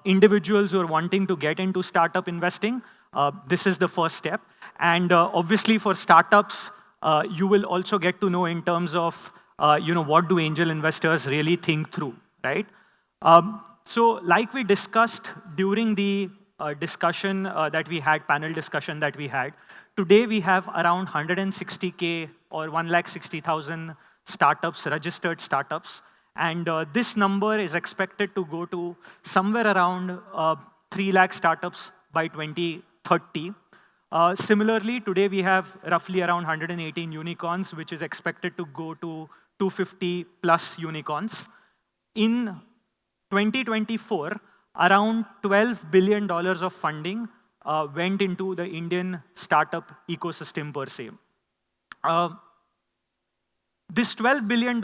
individuals who are wanting to get into startup investing, this is the first step. And obviously for startups, you will also get to know in terms of what do angel investors really think through, right? So like we discussed during the discussion that we had, panel discussion that we had, today we have around 160K or 160,000 startups, registered startups. And this number is expected to go to somewhere around 3 lakh startups by 2030. Similarly, today we have roughly around 118 unicorns, which is expected to go to 250 plus unicorns. In 2024, around $12 billion of funding went into the Indian startup ecosystem per se. This $12 billion,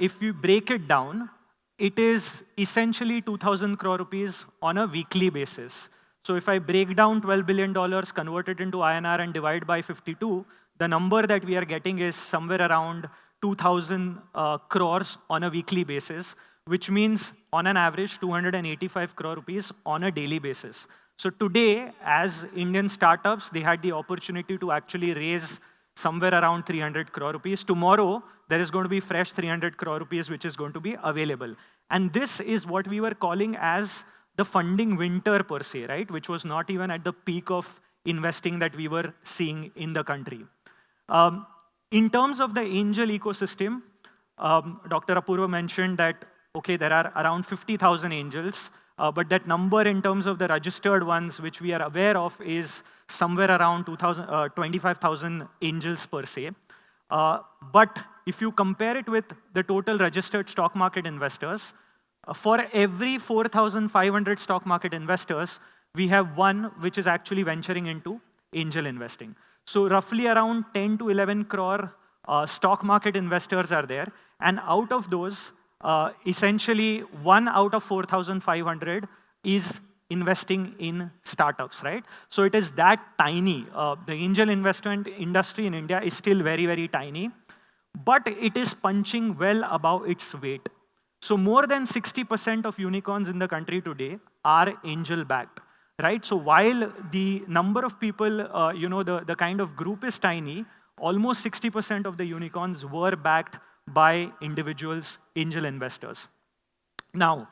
if you break it down, it is essentially 2,000 crore rupees on a weekly basis. So if I break down $12 billion, convert it into INR and divide by 52, the number that we are getting is somewhere around 2,000 crores on a weekly basis, which means on an average 285 crore rupees on a daily basis. So today, as Indian startups, they had the opportunity to actually raise somewhere around 300 crore rupees. Tomorrow, there is going to be fresh 300 crore rupees, which is going to be available. And this is what we were calling as the funding winter per se, right? Which was not even at the peak of investing that we were seeing in the country. In terms of the angel ecosystem, Dr. Apoorva mentioned that, okay, there are around 50,000 angels, but that number in terms of the registered ones, which we are aware of, is somewhere around 25,000 angels per se. But if you compare it with the total registered stock market investors, for every 4,500 stock market investors, we have one which is actually venturing into angel investing. So roughly around 10 to 11 crore stock market investors are there. And out of those, essentially 1 out of 4,500 is investing in startups, right? So it is that tiny. The angel investment industry in India is still very, very tiny, but it is punching well above its weight. So more than 60% of unicorns in the country today are angel-backed, right? So while the number of people, the kind of group is tiny, almost 60% of the unicorns were backed by individuals, angel investors. Now,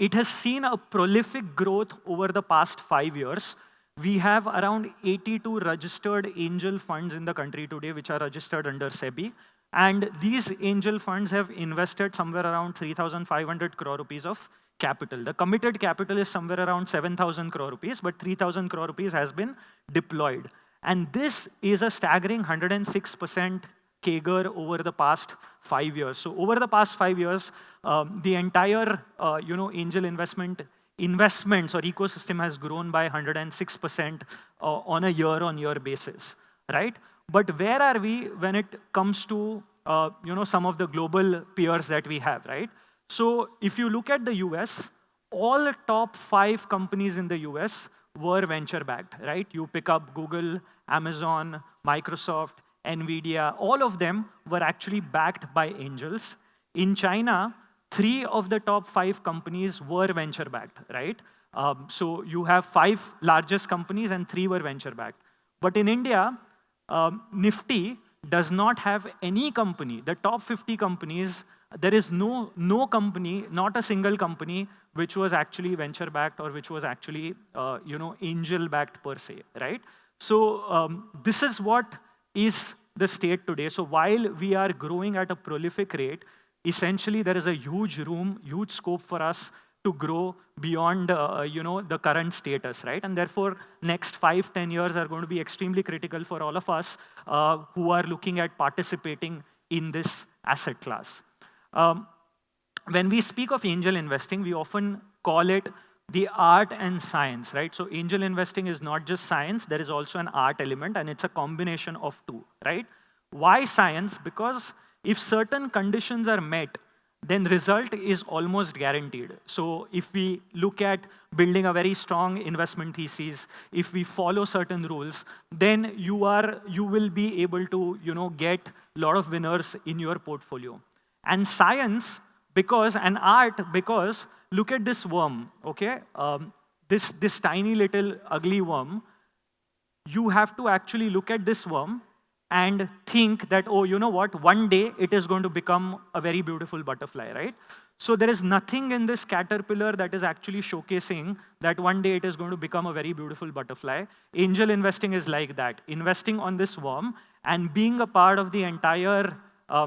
it has seen a prolific growth over the past 5 years. We have around 82 registered angel funds in the country today, which are registered under SEBI. And these angel funds have invested somewhere around 3,500 crore rupees of capital. The committed capital is somewhere around 7,000 crore rupees, but 3,000 crore rupees has been deployed. And this is a staggering 106% CAGR over the past 5 years. So over the past 5 years, the entire angel investments or ecosystem has grown by 106% on a year-on-year basis, right? But where are we when it comes to some of the global peers that we have, right? So if you look at the US, all top 5 companies in the US were venture-backed, right? You pick up Google, Amazon, Microsoft, NVIDIA, all of them were actually backed by angels. In China, 3 of the top 5 companies were venture-backed, right? So you have 5 largest companies and 3 were venture-backed. But in India, Nifty does not have any company. The top 50 companies, there is no company, not a single company, which was actually venture-backed or which was actually angel-backed per se, right? So this is what is the state today. So while we are growing at a prolific rate, essentially there is a huge room, huge scope for us to grow beyond the current status, right? And therefore, next 5-10 years are going to be extremely critical for all of us who are looking at participating in this asset class. When we speak of angel investing, we often call it the art and science, right? So angel investing is not just science, there is also an art element, and it's a combination of two, right? Why science? Because if certain conditions are met, then result is almost guaranteed. So if we look at building a very strong investment thesis, if we follow certain rules, then you will be able to get a lot of winners in your portfolio. And science, and art, because look at this worm, okay? This tiny little ugly worm, you have to actually look at this worm and think that, oh, you know what, one day it is going to become a very beautiful butterfly, right? So there is nothing in this caterpillar that is actually showcasing that one day it is going to become a very beautiful butterfly. Angel investing is like that, investing on this worm and being a part of the entire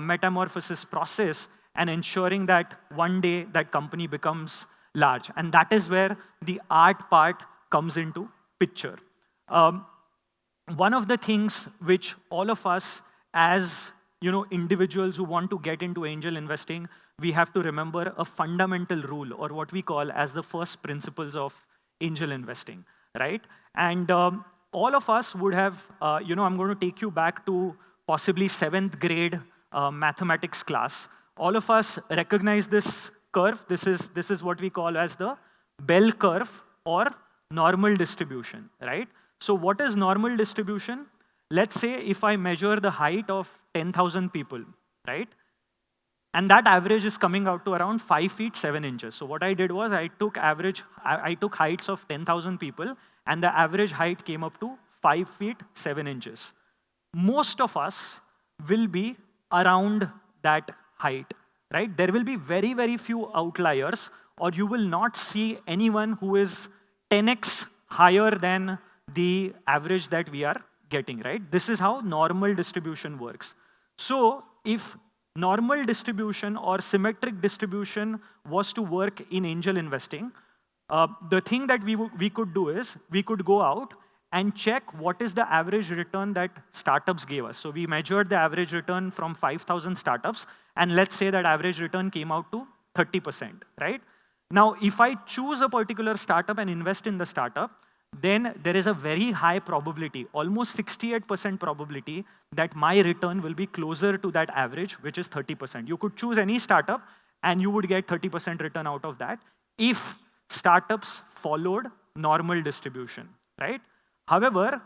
metamorphosis process and ensuring that one day that company becomes large. And that is where the art part comes into picture. One of the things which all of us as individuals who want to get into angel investing, we have to remember a fundamental rule, or what we call as the first principles of angel investing, right? And all of us would have, I'm going to take you back to possibly 7th grade mathematics class. All of us recognize this curve. This is what we call as the bell curve or normal distribution, right? So what is normal distribution? Let's say if I measure the height of 10,000 people, right? And that average is coming out to around 5 feet 7 inches. So what I did was I took heights of 10,000 people, and the average height came up to 5 feet 7 inches. Most of us will be around that height, right? There will be very, very few outliers, or you will not see anyone who is 10x higher than the average that we are getting, right? This is how normal distribution works. So if normal distribution or symmetric distribution was to work in angel investing, the thing that we could do is we could go out and check what is the average return that startups gave us. So we measured the average return from 5,000 startups, and let's say that average return came out to 30%, right? Now, if I choose a particular startup and invest in the startup, then there is a very high probability, almost 68% probability, that my return will be closer to that average, which is 30%. You could choose any startup, and you would get 30% return out of that if startups followed normal distribution, right? However,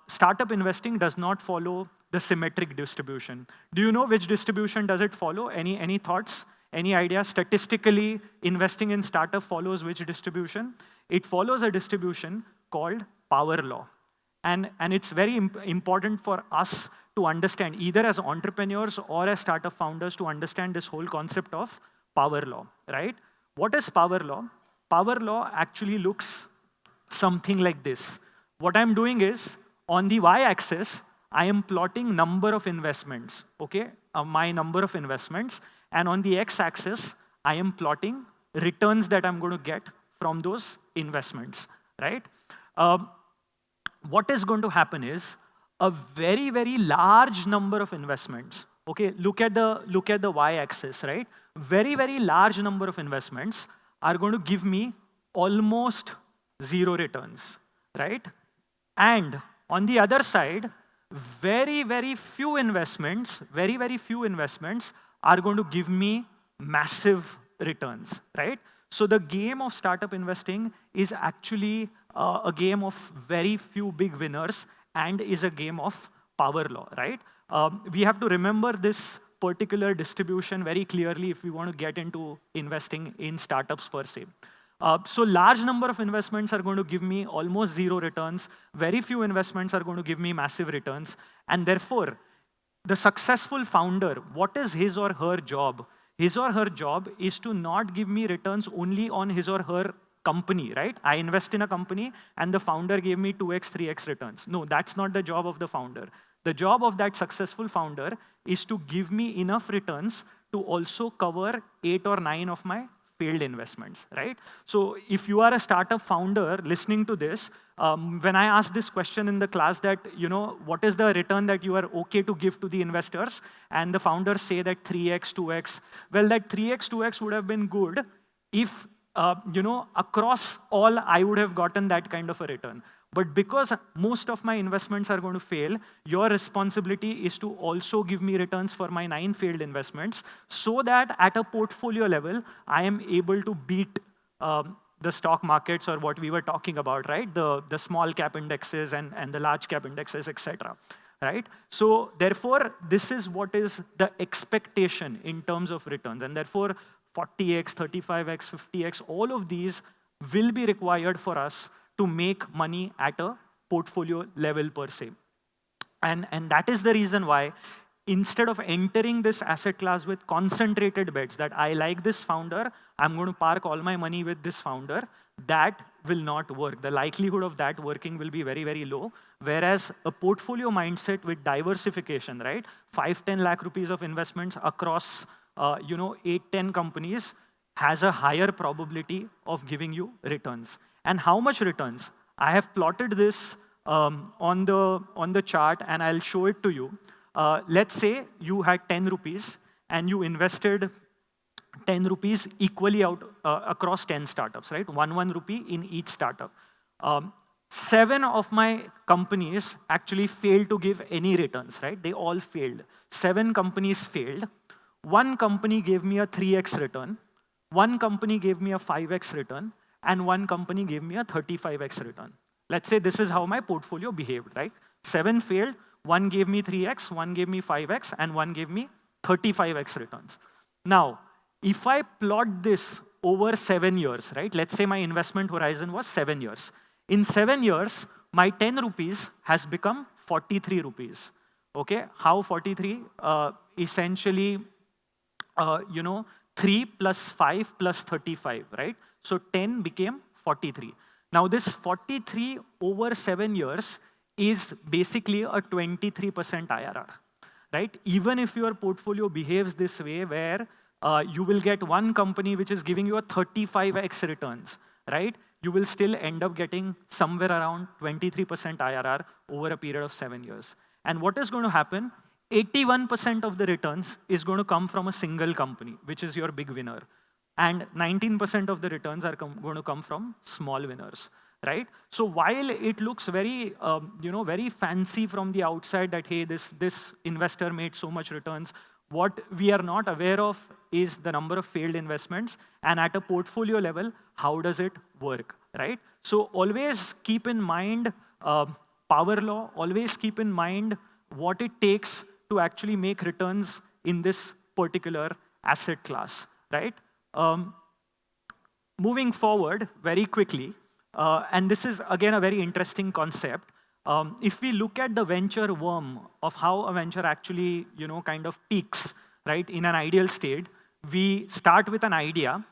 startup investing does not follow the symmetric distribution. Do you know which distribution does it follow? Any thoughts? Any idea? Statistically, investing in startup follows which distribution? It follows a distribution called power law. And it's very important for us to understand, either as entrepreneurs or as startup founders, to understand this whole concept of power law, right? What is power law? Power law actually looks something like this. What I'm doing is, on the y-axis, I am plotting number of investments, okay? My number of investments. And on the x-axis, I am plotting returns that I'm going to get from those investments, right? What is going to happen is a very, very large number of investments. Okay, look at the y-axis, right? Very, very large number of investments are going to give me almost 0 returns, right? And on the other side, very, very few investments are going to give me massive returns, right? So the game of startup investing is actually a game of very few big winners and is a game of power law, right? We have to remember this particular distribution very clearly if we want to get into investing in startups per se. So large number of investments are going to give me almost 0 returns. Very few investments are going to give me massive returns. And therefore, the successful founder, what is his or her job? His or her job is to not give me returns only on his or her company, right? I invest in a company and the founder gave me 2x, 3x returns. No, that's not the job of the founder. The job of that successful founder is to give me enough returns to also cover 8 or 9 of my failed investments, right? So if you are a startup founder listening to this, when I ask this question in the class that, what is the return that you are okay to give to the investors? And the founders say that 3x, 2x. Well, that 3x, 2x would have been good if, across all, I would have gotten that kind of a return. But because most of my investments are going to fail, your responsibility is to also give me returns for my 9 failed investments so that at a portfolio level, I am able to beat the stock markets or what we were talking about, right? The small cap indexes and the large cap indexes, etc. Right? So therefore, this is what is the expectation in terms of returns. And therefore, 40x, 35x, 50x, all of these will be required for us to make money at a portfolio level per se. And that is the reason why instead of entering this asset class with concentrated bets that I like this founder, I'm going to park all my money with this founder, that will not work. The likelihood of that working will be very, very low. Whereas a portfolio mindset with diversification, right? 5-10 lakh rupees of investments across 8-10 companies has a higher probability of giving you returns. And how much returns? I have plotted this on the chart and I'll show it to you. Let's say you had 10 rupees and you invested 10 rupees equally out across 10 startups, right? 1 rupee in each startup. 7 of my companies actually failed to give any returns, right? They all failed. 7 companies failed. 1 company gave me a 3x return. 1 company gave me a 5x return. And 1 company gave me a 35x return. Let's say this is how my portfolio behaved, right? 7 failed. 1 gave me 3x, 1 gave me 5x, and 1 gave me 35x returns. Now, if I plot this over 7 years, right? Let's say my investment horizon was 7 years. In 7 years, my 10 rupees has become 43 rupees. Okay, how 43? Essentially, 3 plus 5 plus 35, right? So 10 became 43. Now this 43 over 7 years is basically a 23% IRR, right? Even if your portfolio behaves this way where you will get 1 company which is giving you a 35x returns, right? You will still end up getting somewhere around 23% IRR over a period of 7 years. And what is going to happen? 81% of the returns is going to come from a single company, which is your big winner. And 19% of the returns are going to come from small winners, right? So while it looks very, very fancy from the outside that, hey, this investor made so much returns, what we are not aware of is the number of failed investments. And at a portfolio level, how does it work, right? So always keep in mind power law, always keep in mind what it takes to actually make returns in this particular asset class, right? Moving forward very quickly, and this is again a very interesting concept. If we look at the venture worm of how a venture actually, kind of peaks, right? In an ideal state, we start with an idea,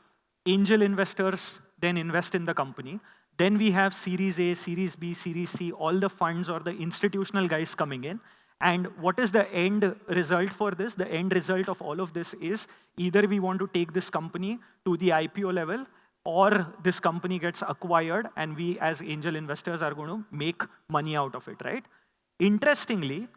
angel investors then invest in the company. Then we have Series A, Series B, Series C, all the funds or the institutional guys coming in. And what is the end result for this? The end result of all of this is either we want to take this company to the IPO level or this company gets acquired and we as angel investors are going to make money out of it, right? Interestingly,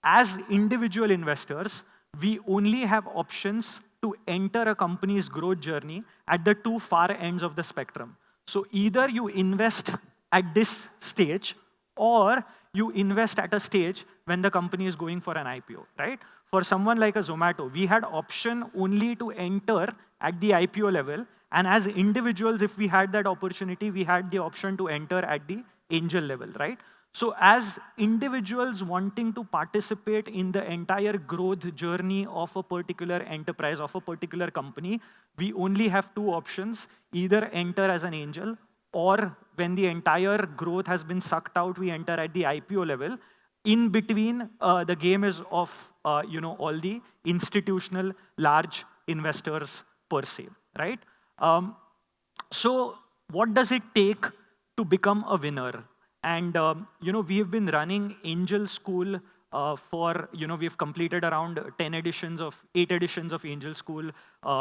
as individual investors, we only have options to enter a company's growth journey at the 2 far ends of the spectrum. So either you invest at this stage or you invest at a stage when the company is going for an IPO, right? For someone like a Zomato, we had option only to enter at the IPO level. And as individuals, if we had that opportunity, we had the option to enter at the angel level, right? So as individuals wanting to participate in the entire growth journey of a particular enterprise, of a particular company, we only have 2 options, either enter as an angel or when the entire growth has been sucked out, we enter at the IPO level. In between, the game is of all the institutional large investors per se, right? So what does it take to become a winner? And we have been running Angel School for, we've completed around 8 editions of Angel School,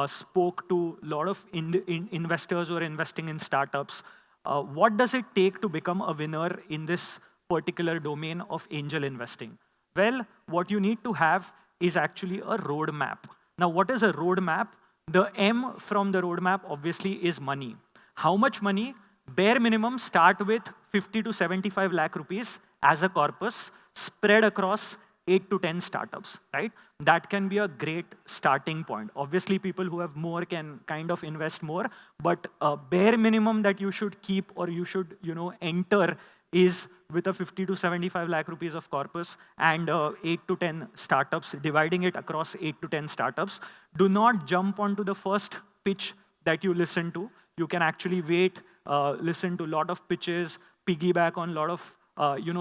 spoke to a lot of investors who are investing in startups. What does it take to become a winner in this particular domain of angel investing? Well, what you need to have is actually a roadmap. Now, what is a roadmap? The M from the roadmap obviously is money. How much money? bare minimum, start with 50 to 75 lakh rupees as a corpus spread across 8 to 10 startups, right? That can be a great starting point. Obviously, people who have more can kind of invest more, but bare minimum that you should keep or you should, enter is with a 50 to 75 lakh rupees of corpus and 8 to 10 startups, dividing it across 8 to 10 startups. Do not jump onto the first pitch that you listen to. You can actually wait, listen to a lot of pitches, piggyback on a lot of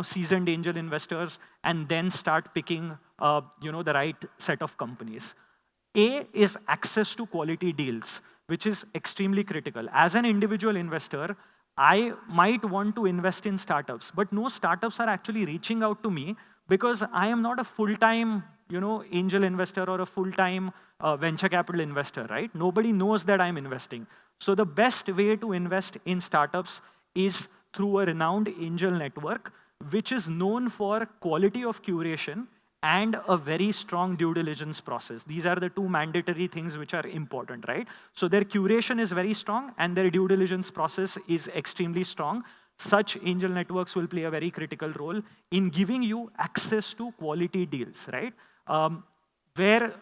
seasoned angel investors, and then start picking, the right set of companies. A is access to quality deals, which is extremely critical. As an individual investor, I might want to invest in startups, but no startups are actually reaching out to me because I am not a full-time, angel investor or a full-time venture capital investor, right? Nobody knows that I'm investing. So the best way to invest in startups is through a renowned angel network, which is known for quality of curation and a very strong due diligence process. These are the two mandatory things which are important, right? So their curation is very strong and their due diligence process is extremely strong. Such angel networks will play a very critical role in giving you access to quality deals, right? Where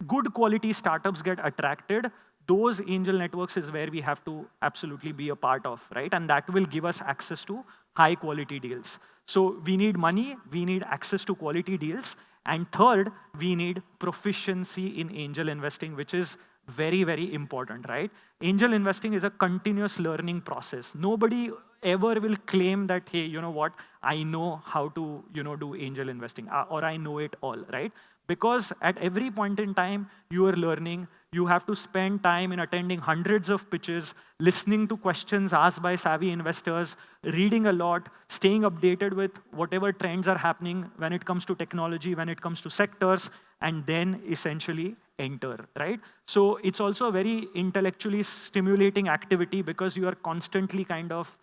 good quality startups get attracted, those angel networks is where we have to absolutely be a part of, right? And that will give us access to high quality deals. So we need money, we need access to quality deals, and third, we need proficiency in angel investing, which is very, very important, right? Angel investing is a continuous learning process. Nobody ever will claim that, hey, you know what, I know how to, do angel investing, or I know it all, right? Because at every point in time, you are learning. You have to spend time in attending hundreds of pitches, listening to questions asked by savvy investors, reading a lot, staying updated with whatever trends are happening when it comes to technology, when it comes to sectors, and then essentially enter, right? So it's also a very intellectually stimulating activity because you are constantly kind of,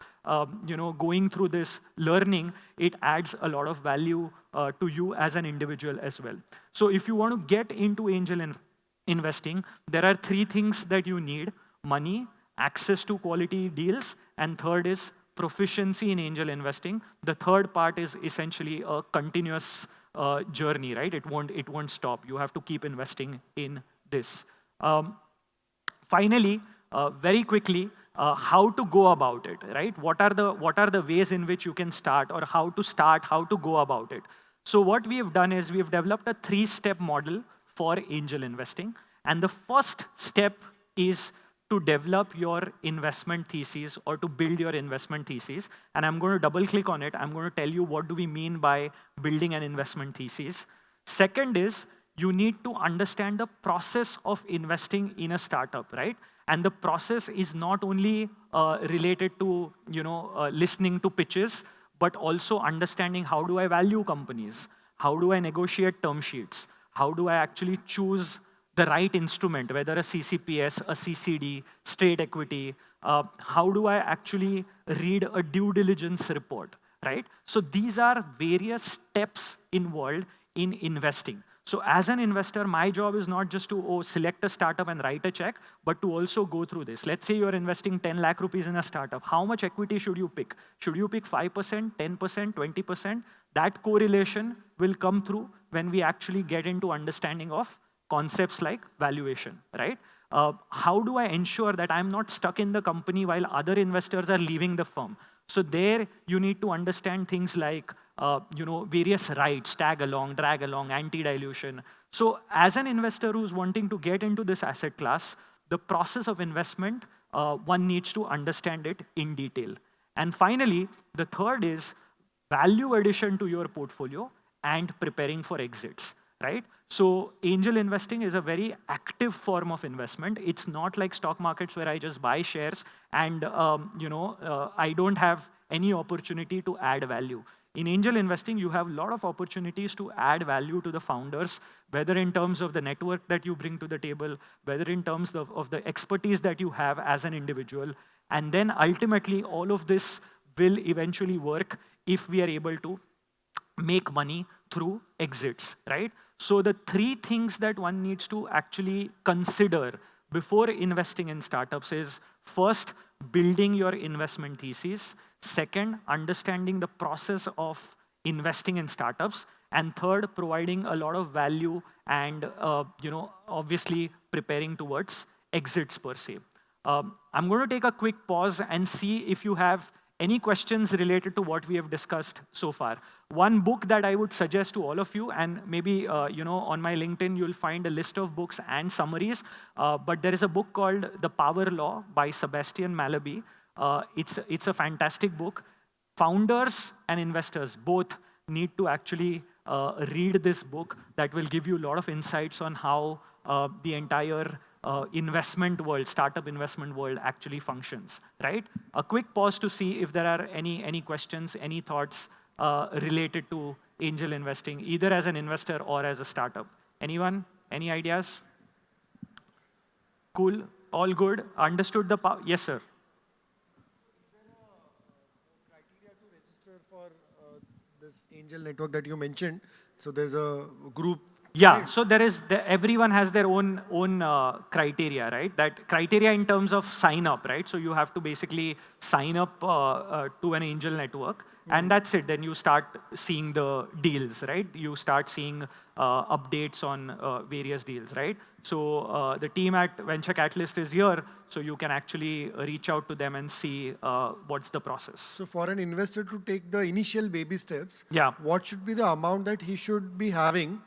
going through this learning. It adds a lot of value to you as an individual as well. So if you want to get into angel investing, there are three things that you need: money, access to quality deals, and third is proficiency in angel investing. The third part is essentially a continuous journey, right? It won't stop. You have to keep investing in this. Finally, very quickly, how to go about it, right? What are the ways in which you can start, or how to go about it? So what we have done is we have developed a 3-step model for angel investing. And the first step is to develop your investment thesis or to build your investment thesis. And I'm going to double click on it. I'm going to tell you what do we mean by building an investment thesis. Second is you need to understand the process of investing in a startup, right? And the process is not only related to listening to pitches, but also understanding how do I value companies? How do I negotiate term sheets? How do I actually choose the right instrument, whether a CCPS, a CCD, straight equity? How do I actually read a due diligence report, right? So these are various steps involved in investing. So as an investor, my job is not just to select a startup and write a check, but to also go through this. Let's say you're investing 10 lakh rupees in a startup. How much equity should you pick? Should you pick 5%, 10%, 20%? That correlation will come through when we actually get into understanding of concepts like valuation, right? How do I ensure that I'm not stuck in the company while other investors are leaving the firm? So there you need to understand things like various rights, tag along, drag along, anti-dilution. So as an investor who's wanting to get into this asset class, the process of investment, one needs to understand it in detail. And finally, the third is value addition to your portfolio and preparing for exits, right? So angel investing is a very active form of investment. It's not like stock markets where I just buy shares and I don't have any opportunity to add value. In angel investing, you have a lot of opportunities to add value to the founders, whether in terms of the network that you bring to the table, whether in terms of the expertise that you have as an individual. And then ultimately, all of this will eventually work if we are able to make money through exits, right? So the three things that one needs to actually consider before investing in startups is, first, building your investment thesis. Second, understanding the process of investing in startups. And third, providing a lot of value and obviously preparing towards exits per se. I'm going to take a quick pause and see if you have any questions related to what we have discussed so far. One book that I would suggest to all of you, and maybe on my LinkedIn you'll find a list of books and summaries, but there is a book called The Power Law by Sebastian Mallaby. It's a fantastic book. Founders and investors both need to actually read this book. That will give you a lot of insights on how the entire investment world, startup investment world actually functions, right? A quick pause to see if there are any questions, any thoughts related to angel investing, either as an investor or as a startup. Anyone? Any ideas? Cool, all good, understood the power? Yes, sir. Criteria to register for this angel network that you mentioned. So there's a group. Yeah, right? so everyone has their own criteria, right? That criteria in terms of sign up, right? So you have to basically sign up to an angel network, and that's it. Then you start seeing the deals, right? You start seeing updates on various deals, right? So the team at Venture Catalyst is here, so you can actually reach out to them and see what's the process. So for an investor to take the initial baby steps, Yeah. what should be the amount that he should be having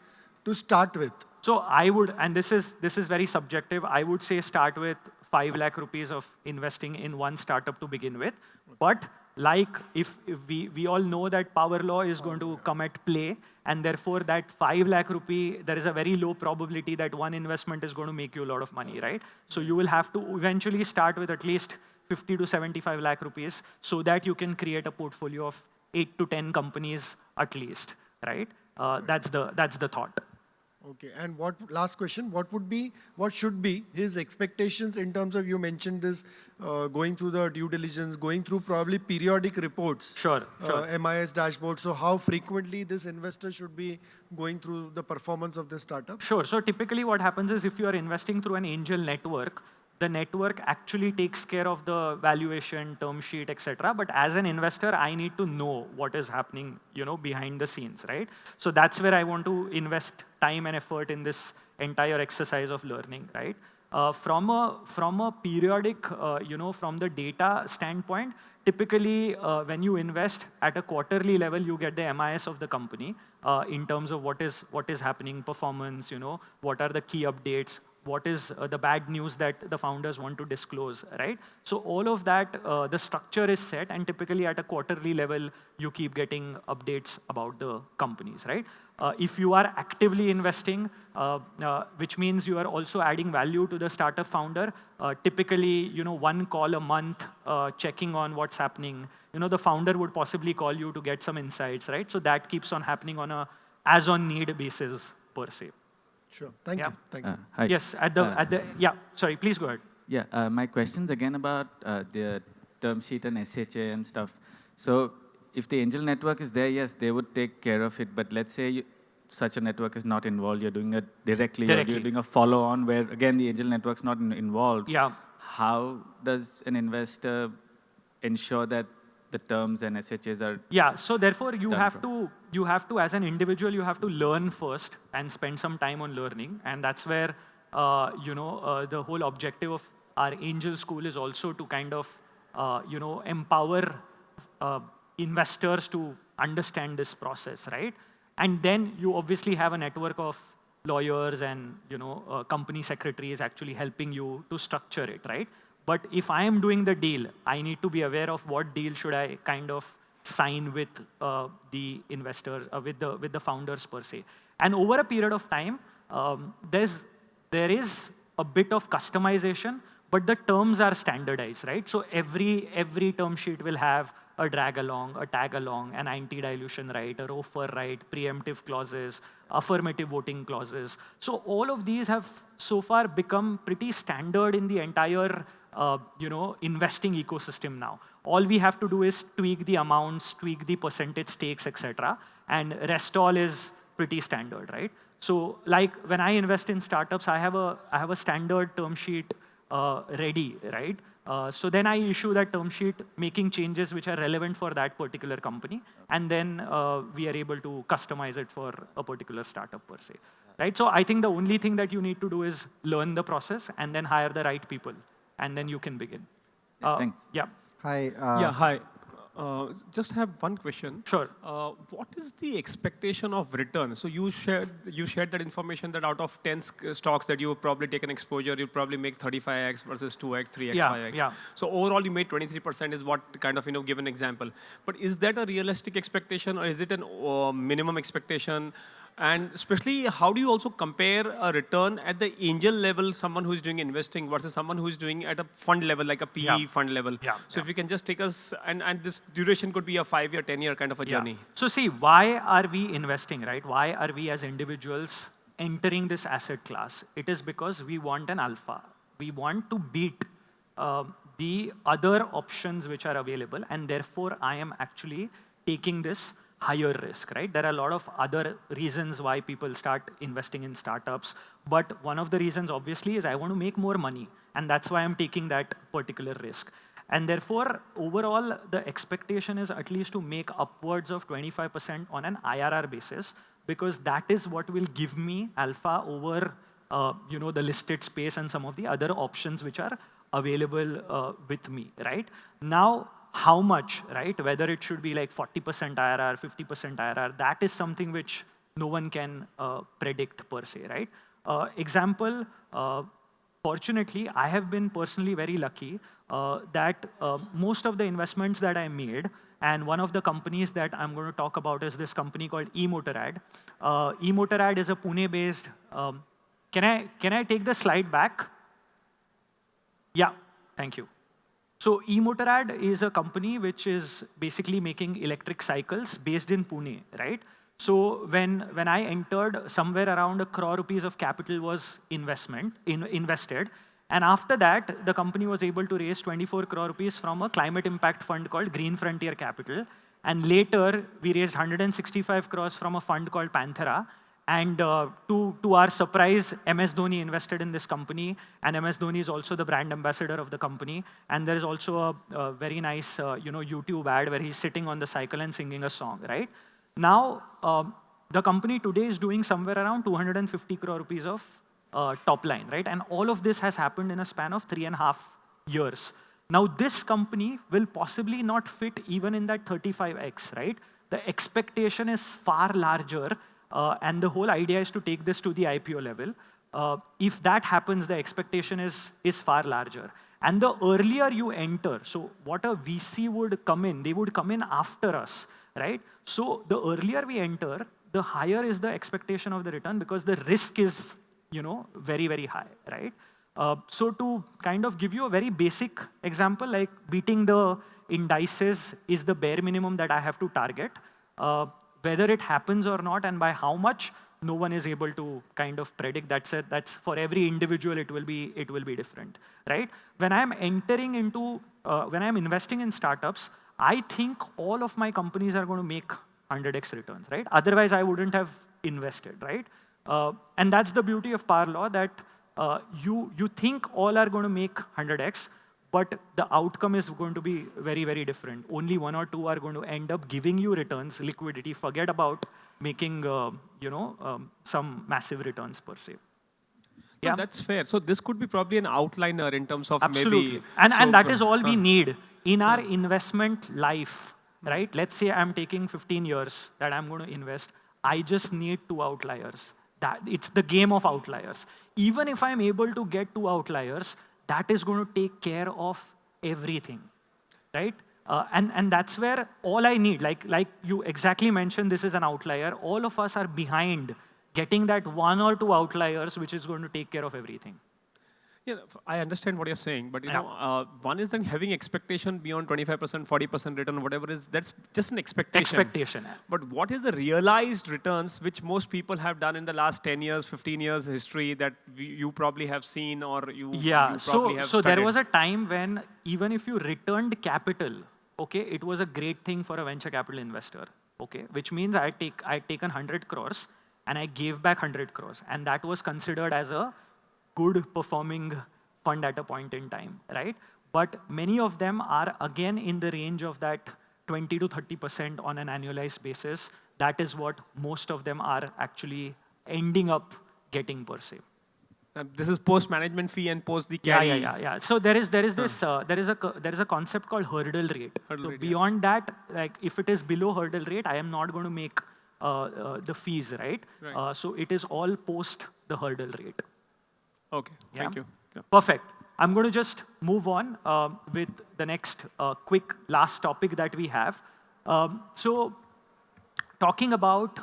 to start with? So I would, and this is very subjective, I would say start with 5 lakh rupees of investing in one startup to begin with. But like if we all know that power law is going to come at play, and therefore that 5 lakh rupee, there is a very low probability that one investment is going to make you a lot of money, right? So you will have to eventually start with at least 50 to 75 lakh rupees so that you can create a portfolio of 8 to 10 companies at least, right? That's the thought. Okay, and last question, what should be his expectations in terms of, you mentioned this, going through the due diligence, going through probably periodic reports. Sure. MIS dashboard. So how frequently this investor should be going through the performance of this startup? Sure, so typically what happens is if you are investing through an angel network, the network actually takes care of the valuation, term sheet, etc. But as an investor, I need to know what is happening, behind the scenes, right? So that's where I want to invest time and effort in this entire exercise of learning, right? From a periodic, from the data standpoint, typically when you invest at a quarterly level, you get the MIS of the company in terms of what is happening, performance, what are the key updates, what is the bad news that the founders want to disclose, right? So all of that, the structure is set, and typically at a quarterly level, you keep getting updates about the companies, right? If you are actively investing, which means you are also adding value to the startup founder, typically, one call a month, checking on what's happening. The founder would possibly call you to get some insights, right? So that keeps on happening on a as-on-need basis per se. Sure. Thank you. Thank you. Hi. Yes, yeah, sorry, please go ahead. Yeah, my question's again about the term sheet and SHA and stuff. So if the angel network is there, yes, they would take care of it. But let's say such a network is not involved, you're doing it directly. Or you're doing a follow-on where, again, the angel network's not involved. Yeah. How does an investor ensure that the terms and SHAs are... Yeah, so therefore you have to, as an individual, you have to learn first and spend some time on learning. And that's where, the whole objective of our angel school is also to kind of, empower investors to understand this process, right? And then you obviously have a network of lawyers and, company secretaries actually helping you to structure it, right? But if I am doing the deal, I need to be aware of what deal should I kind of sign with the investors, with the founders per se. And over a period of time, there is a bit of customization, but the terms are standardized, right? So every term sheet will have a drag along, a tag along, an anti-dilution right, a ROFR right, preemptive clauses, affirmative voting clauses. So all of these have so far become pretty standard in the entire investing ecosystem now. All we have to do is tweak the amounts, tweak the percentage stakes, etc. And rest all is pretty standard, right? So like when I invest in startups, I have a standard term sheet ready, right? So then I issue that term sheet, making changes which are relevant for that particular company, and then we are able to customize it for a particular startup per se, right? So I think the only thing that you need to do is learn the process and then hire the right people, and then you can begin. Thanks. Yeah. Hi. Yeah, hi. Just have one question. Sure. What is the expectation of return? So you shared that information that out of 10 stocks that you have probably taken exposure, you'll probably make 35x versus 2x, 3x, Yeah, 5x. yeah. So overall, you made 23% is what kind of, give an example. But is that a realistic expectation, or is it a minimum expectation? And especially, how do you also compare a return at the angel level, someone who is doing investing versus someone who is doing at a fund level, like a PE fund level? Yeah, So if you can just take us, and this duration could be a 5-year, 10-year kind of a journey. So see, why are we investing, right? Why are we as individuals entering this asset class? It is because we want an alpha. We want to beat the other options which are available, and therefore I am actually taking this higher risk, right? There are a lot of other reasons why people start investing in startups, but one of the reasons obviously is I want to make more money, and that's why I'm taking that particular risk. And therefore, overall, the expectation is at least to make upwards of 25% on an IRR basis, because that is what will give me alpha over the listed space and some of the other options which are available with me, right? Now, how much, right? Whether it should be like 40% IRR, 50% IRR, that is something which no one can predict per se, right? Example, fortunately, I have been personally very lucky that most of the investments that I made, and one of the companies that I'm going to talk about is this company called eMotorAd. eMotorAd is a Pune-based, can I take the slide back? Yeah, thank you. So eMotorAd is a company which is basically making electric cycles based in Pune, right? So when I entered, somewhere around 1 crore rupees of capital was invested. And after that, the company was able to raise 24 crore rupees from a climate impact fund called Green Frontier Capital. And later, we raised 165 crores from a fund called Panthera. And to our surprise, MS Dhoni invested in this company, and MS Dhoni is also the brand ambassador of the company. And there is also a very nice YouTube ad where he's sitting on the cycle and singing a song, right? Now, the company today is doing somewhere around 250 crore rupees of top line, right? And all of this has happened in a span of 3.5 years. Now, this company will possibly not fit even in that 35x, right? The expectation is far larger. And the whole idea is to take this to the IPO level. If that happens, the expectation is far larger. And the earlier you enter, so what a VC would come in, they would come in after us, right? So the earlier we enter, the higher is the expectation of the return, because the risk is, very, very high, right? So to kind of give you a very basic example, like beating the indices is the bare minimum that I have to target. Whether it happens or not and by how much, no one is able to kind of predict. That's for every individual, it will be different, right? When I'm entering into, when I'm investing in startups, I think all of my companies are going to make 100x returns, right? Otherwise, I wouldn't have invested, right? And that's the beauty of power law, that you think all are going to make 100x, but the outcome is going to be very, very different. Only 1 or 2 are going to end up giving you returns, liquidity. Forget about making, some massive returns per se. Yeah, no, that's fair. So this could be probably an outliner in terms of absolutely. maybe. And that is all we need in our investment life, right? Let's say I'm taking 15 years that I'm going to invest. I just need 2 outliers. It's the game of outliers. Even if I'm able to get 2 outliers, that is going to take care of everything, right? And that's where all I need, like you exactly mentioned, this is an outlier. All of us are behind getting that 1 or 2 outliers, which is going to take care of everything. Yeah, I understand what you're saying, but one is then having expectation beyond 25%, 40% return, whatever is, that's just an expectation. But what is the realized returns which most people have done in the last 10 years, 15 years history that you probably have seen, or you probably have so studied? There was a time when even if you returned capital, okay, it was a great thing for a venture capital investor, okay, which means I'd taken 100 crores and I gave back 100 crores, and that was considered as a good performing fund at a point in time, right? but many of them are again in the range of that 20 to 30% on an annualized basis. That is what most of them are actually ending up getting per se. This is post management fee and post the carry. Yeah. So there is a concept called hurdle rate. Beyond that, like if it is below hurdle rate, I am not going to make the fees, right? So it is all post the hurdle rate. Okay, thank you. Yeah. Perfect. I'm going to just move on with the next quick last topic that we have. So talking about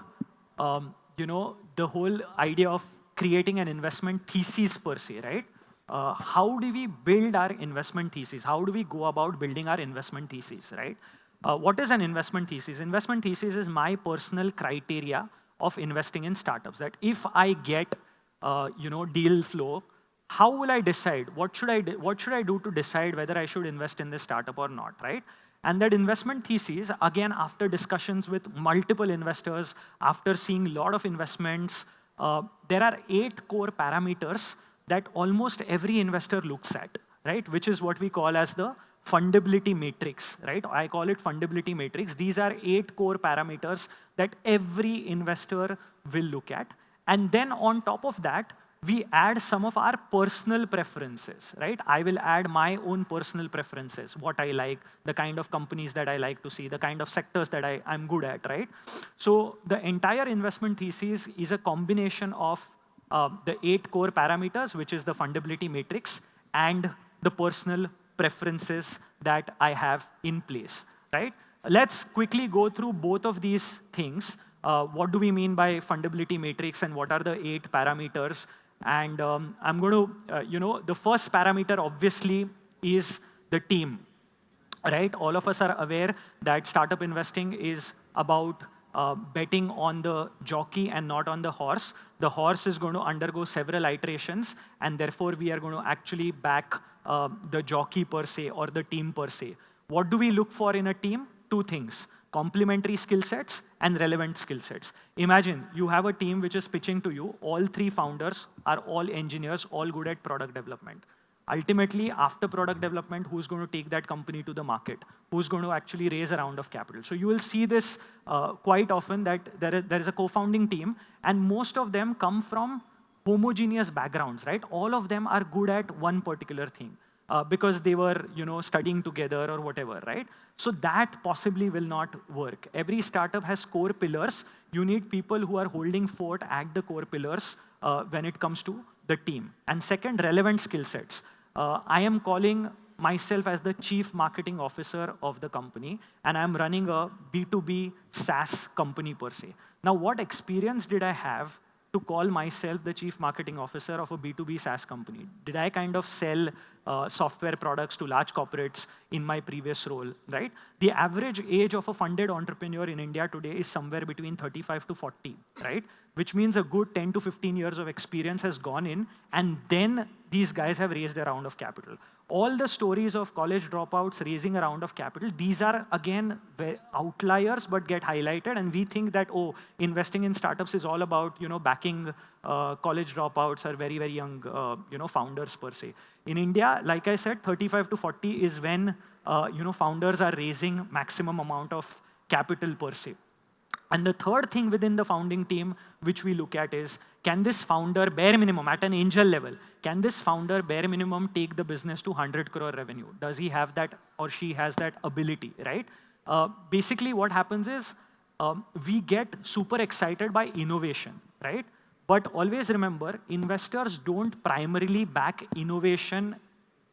the whole idea of creating an investment thesis per se, right? How do we build our investment thesis? How do we go about building our investment thesis, right? What is an investment thesis? Investment thesis is my personal criteria of investing in startups. That if I get deal flow, how will I decide? What should I do to decide whether I should invest in this startup or not, right? And that investment thesis, again, after discussions with multiple investors, after seeing a lot of investments, there are 8 core parameters that almost every investor looks at, right? Which is what we call as the fundability matrix, right? I call it fundability matrix. These are 8 core parameters that every investor will look at. And then on top of that, we add some of our personal preferences, right? I will add my own personal preferences, what I like, the kind of companies that I like to see, the kind of sectors that I'm good at, right? So the entire investment thesis is a combination of the 8 core parameters, which is the fundability matrix, and the personal preferences that I have in place, right? Let's quickly go through both of these things. What do we mean by fundability matrix and what are the 8 parameters? And I'm going to, the first parameter obviously is the team, right? All of us are aware that startup investing is about betting on the jockey and not on the horse. The horse is going to undergo several iterations, and therefore we are going to actually back the jockey per se or the team per se. What do we look for in a team? 2 things. Complementary skill sets and relevant skill sets. Imagine you have a team which is pitching to you. All 3 founders are all engineers, all good at product development. Ultimately, after product development, who's going to take that company to the market? Who's going to actually raise a round of capital? So you will see this quite often that there is a co-founding team, and most of them come from homogeneous backgrounds, right? All of them are good at one particular thing. Because they were, studying together or whatever, right? So that possibly will not work. Every startup has core pillars. You need people who are holding fort at the core pillars when it comes to the team. And second, relevant skill sets. I am calling myself as the chief marketing officer of the company, and I'm running a B2B SaaS company per se. Now, what experience did I have to call myself the chief marketing officer of a B2B SaaS company? Did I kind of sell software products to large corporates in my previous role, right? The average age of a funded entrepreneur in India today is somewhere between 35 to 40, right? Which means a good 10 to 15 years of experience has gone in, and then these guys have raised a round of capital. All the stories of college dropouts raising a round of capital, these are, again, outliers, but get highlighted. And we think that, oh, investing in startups is all about, backing college dropouts or very, very young, founders per se. In India, like I said, 35 to 40 is when, founders are raising maximum amount of capital per se. And the third thing within the founding team, which we look at is, can this founder bare minimum at an angel level, can this founder bare minimum take the business to 100 crore revenue? Does he have that or she has that ability, right? Basically what happens is we get super excited by innovation, right? But always remember, investors don't primarily back innovation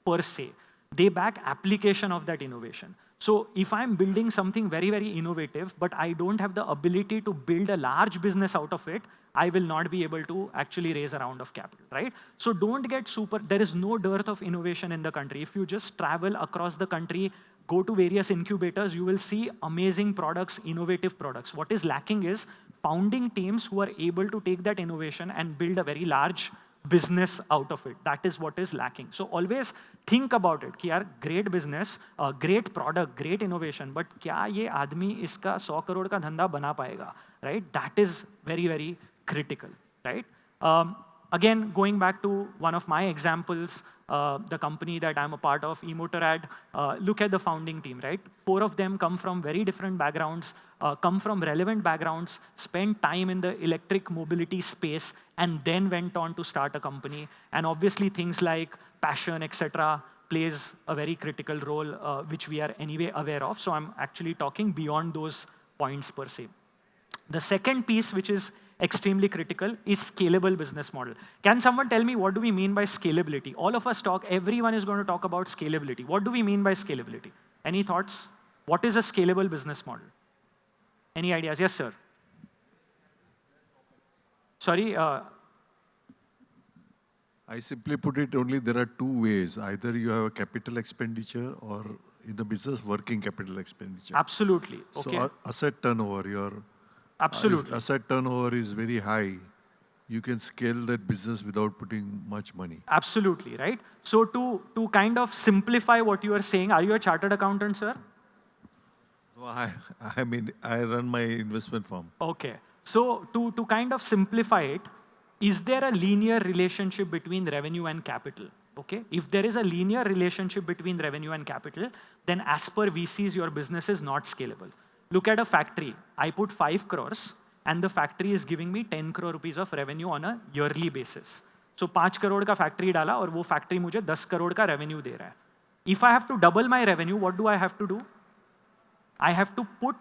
per se. They back application of that innovation. So if I'm building something very, very innovative, but I don't have the ability to build a large business out of it, I will not be able to actually raise a round of capital, right? So don't get there is no dearth of innovation in the country. If you just travel across the country, go to various incubators, you will see amazing products, innovative products. What is lacking is founding teams who are able to take that innovation and build a very large business out of it. That is what is lacking. So always think about it. कि यार great business, great product, great innovation, but क्या ये आदमी इसका 100 करोड़ का धंधा बना पाएगा, right? That is very, very critical, right? Again, going back to one of my examples, the company that I'm a part of, eMotorrad, look at the founding team, right? 4 of them come from very different backgrounds, come from relevant backgrounds, spent time in the electric mobility space, and then went on to start a company. And obviously things like passion, etc., plays a very critical role, which we are anyway aware of. So I'm actually talking beyond those points per se. The second piece, which is extremely critical, is scalable business model. Can someone tell me what do we mean by scalability? All of us talk, everyone is going to talk about scalability. What do we mean by scalability? Any thoughts? What is a scalable business model? Any ideas? Yes, sir. Sorry. I simply put it only there are 2 ways. Either you have a capital expenditure or in the business working capital expenditure. Absolutely. Okay. So asset turnover, Absolutely. If asset turnover is very high, you can scale that business without putting much money. Absolutely, right? So to kind of simplify what you are saying, are you a chartered accountant, sir? So I mean, I run my investment firm. Okay. So to kind of simplify it, is there a linear relationship between revenue and capital? Okay. If there is a linear relationship between revenue and capital, then as per VCs, your business is not scalable. Look at a factory. I put 5 crores and the factory is giving me 10 crore rupees of revenue on a yearly basis. So 5 crore का factory डाला और वो factory मुझे 10 crore का revenue दे रहा है. If I have to double my revenue, what do I have to do? I have to put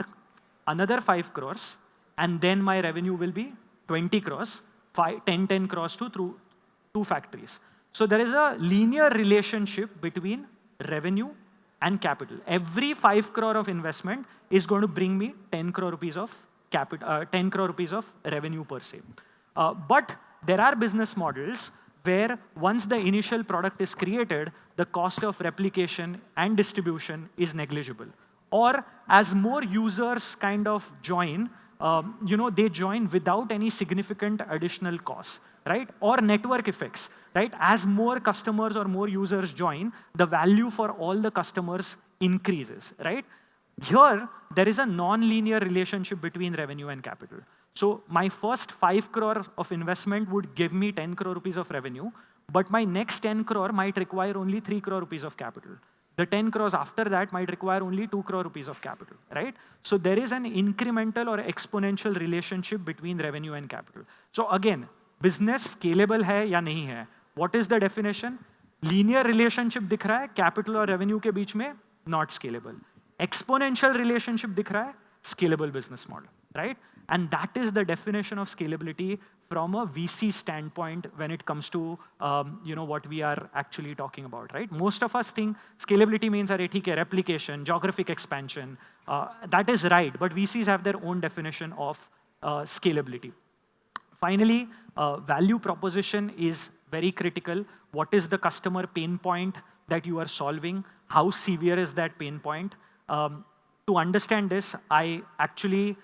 another 5 crores and then my revenue will be 20 crores, 10 crores through 2 factories. So there is a linear relationship between revenue and capital. Every 5 crore of investment is going to bring me 10 crore rupees of capital, 10 crore rupees of revenue per se. But there are business models where once the initial product is created, the cost of replication and distribution is negligible. Or as more users kind of join, they join without any significant additional costs, right? Or network effects, right? As more customers or more users join, the value for all the customers increases, right? Here, there is a non-linear relationship between revenue and capital. So my first 5 crore of investment would give me 10 crore rupees of revenue, but my next 10 crore might require only 3 crore rupees of capital. The 10 crores after that might require only 2 crore rupees of capital, right? So there is an incremental or exponential relationship between revenue and capital. So again, business scalable hai ya nahi hai? What is the definition? Linear relationship dikh raha hai, capital or revenue ke beech mein, not scalable. Exponential relationship dikh raha hai, scalable business model, right? And that is the definition of scalability from a VC standpoint when it comes to what we are actually talking about, right? Most of us think scalability means replication, geographic expansion. That is right, but VCs have their own definition of scalability. Finally, value proposition is very critical. What is the customer pain point that you are solving? How severe is that pain point? To understand this, I actually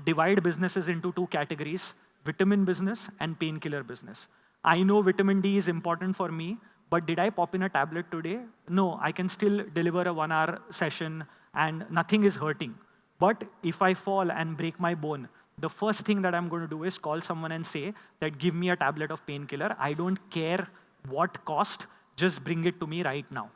divide businesses into 2 categories, vitamin business and painkiller business. I know vitamin D is important for me, but did I pop in a tablet today? No, I can still deliver a 1-hour session and nothing is hurting. But if I fall and break my bone, the first thing that I'm going to do is call someone and say that give me a tablet of painkiller. I don't care what cost, just bring it to me right now.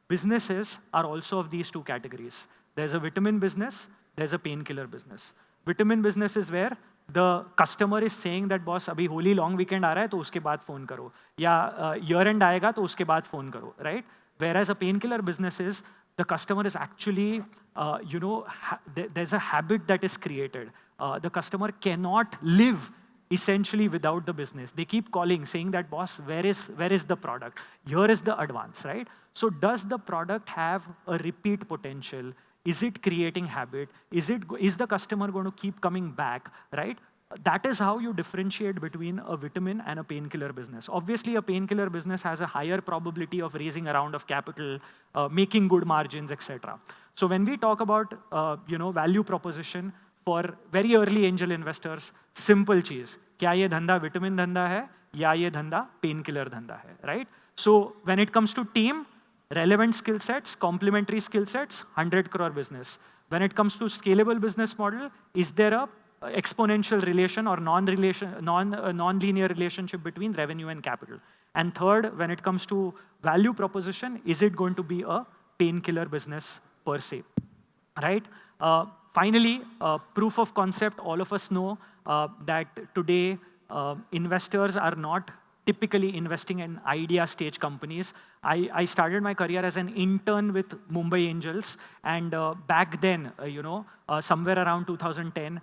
Businesses are also of these 2 categories. There's a vitamin business, there's a painkiller business. Vitamin business is where the customer is saying that boss abhi Holi long weekend aa raha hai to uske baad phone karo ya year end aayega to uske baad phone karo, right? Whereas a painkiller business is the customer is actually there's a habit that is created. The customer cannot live essentially without the business. They keep calling saying that boss where is the product? Here is the advance, right? So does the product have a repeat potential? Is it creating habit? Is the customer going to keep coming back, right? That is how you differentiate between a vitamin and a painkiller business. Obviously, a painkiller business has a higher probability of raising a round of capital, making good margins, etc. So when we talk about value proposition for very early angel investors, simple cheese. Kya ye dhanda vitamin dhanda hai ya ye dhanda painkiller dhanda hai, right? So when it comes to team, relevant skill sets, complementary skill sets, 100 crore business. When it comes to scalable business model, is there exponential relation or non-linear relationship between revenue and capital. And third, when it comes to value proposition, is it going to be a painkiller business per se, right? Finally, proof of concept, all of us know that today investors are not typically investing in idea stage companies. I started my career as an intern with Mumbai Angels, and back then, somewhere around 2010,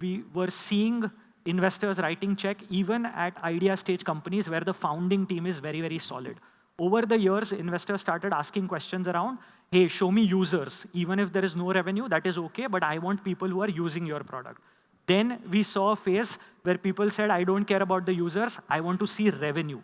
we were seeing investors writing check even at idea stage companies where the founding team is very, very solid. Over the years, investors started asking questions around, hey, show me users. Even if there is no revenue, that is okay, but I want people who are using your product. Then we saw a phase where people said, I don't care about the users, I want to see revenue.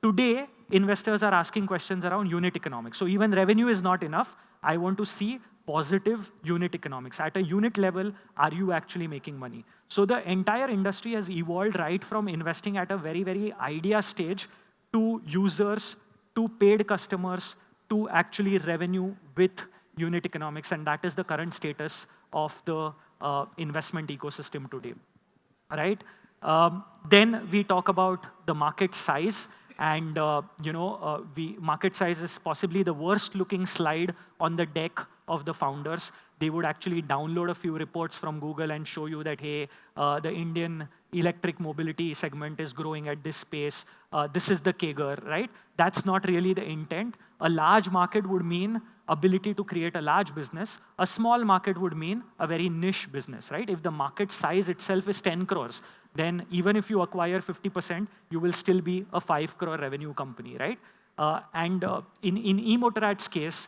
Today, investors are asking questions around unit economics. So even revenue is not enough. I want to see positive unit economics. At a unit level, are you actually making money? So the entire industry has evolved right from investing at a very, very idea stage to users, to paid customers, to actually revenue with unit economics. And that is the current status of the investment ecosystem today, right? Then we talk about the market size. And market size is possibly the worst looking slide on the deck of the founders. They would actually download a few reports from Google and show you that, hey, the Indian electric mobility segment is growing at this pace. This is the CAGR, right? That's not really the intent. A large market would mean ability to create a large business. A small market would mean a very niche business, right? If the market size itself is 10 crores, then even if you acquire 50%, you will still be a 5 crore revenue company, right? In eMotorad's case,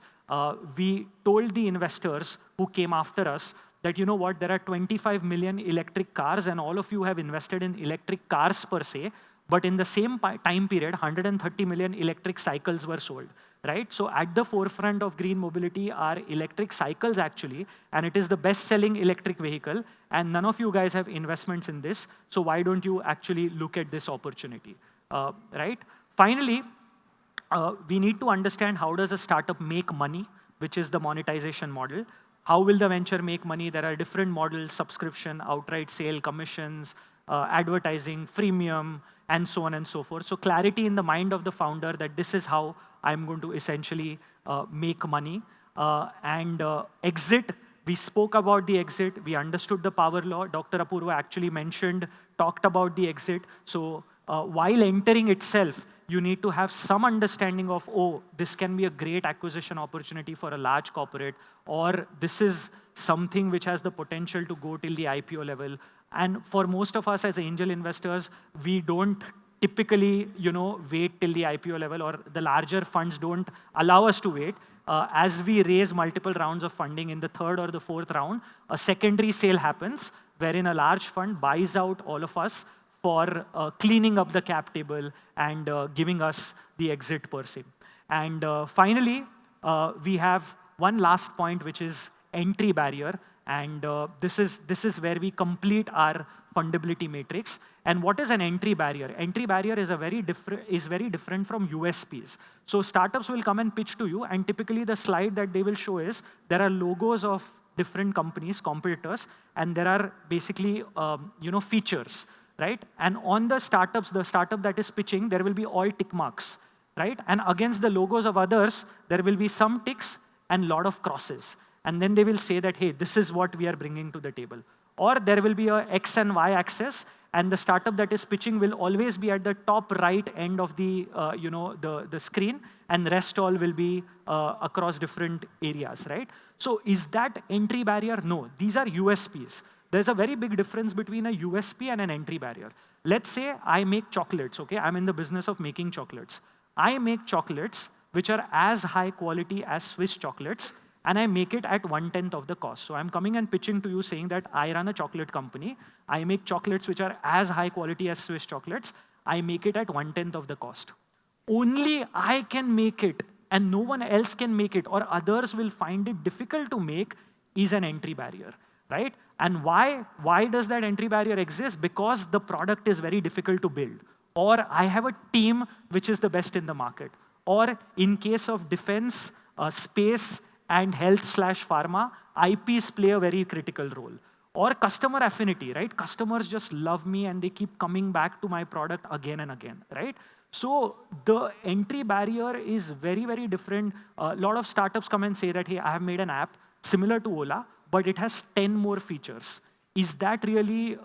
we told the investors who came after us that, you know what, there are 25 million electric cars and all of you have invested in electric cars per se, but in the same time period, 130 million electric cycles were sold, right? So at the forefront of green mobility are electric cycles actually, and it is the best-selling electric vehicle, and none of you guys have investments in this, so why don't you actually look at this opportunity, right? Finally, we need to understand how does a startup make money, which is the monetization model. How will the venture make money? There are different models, subscription, outright sale, commissions, advertising, freemium, and so on and so forth. So clarity in the mind of the founder that this is how I'm going to essentially make money. Exit, we spoke about the exit. We understood the power law. Dr. Apoorva actually talked about the exit. So while entering itself, you need to have some understanding of, oh, this can be a great acquisition opportunity for a large corporate, or this is something which has the potential to go till the IPO level. And for most of us as angel investors, we don't typically, wait till the IPO level, or the larger funds don't allow us to wait. As we raise multiple rounds of funding in the third or the fourth round, a secondary sale happens wherein a large fund buys out all of us for cleaning up the cap table and giving us the exit per se. And finally, we have one last point, which is entry barrier. And this is where we complete our fundability matrix. And what is an entry barrier? Entry barrier is very different from USPs. So startups will come and pitch to you, and typically the slide that they will show is there are logos of different companies, competitors, and there are basically features, right? And on the startup that is pitching, there will be all tick marks, right? And against the logos of others, there will be some ticks and lot of crosses. And then they will say that, hey, this is what we are bringing to the table. Or there will be a X and Y axis, and the startup that is pitching will always be at the top right end of the, the screen, and the rest all will be across different areas, right? So is that entry barrier? No, these are USPs. There's a very big difference between a USP and an entry barrier. Let's say I make chocolates, okay? I'm in the business of making chocolates. I make chocolates which are as high quality as Swiss chocolates, and I make it at 1/10 of the cost. So I'm coming and pitching to you saying that I run a chocolate company. I make chocolates which are as high quality as Swiss chocolates. I make it at 1/10 of the cost. Only I can make it, and no one else can make it, or others will find it difficult to make, is an entry barrier, right? And why does that entry barrier exist? Because the product is very difficult to build. Or I have a team which is the best in the market. Or in case of defense, space, and health/pharma, IPs play a very critical role. Or customer affinity, right? Customers just love me and they keep coming back to my product again and again, right? So the entry barrier is very, very different. A lot of startups come and say that, hey, I have made an app similar to Ola, but it has 10 more features. Is that really,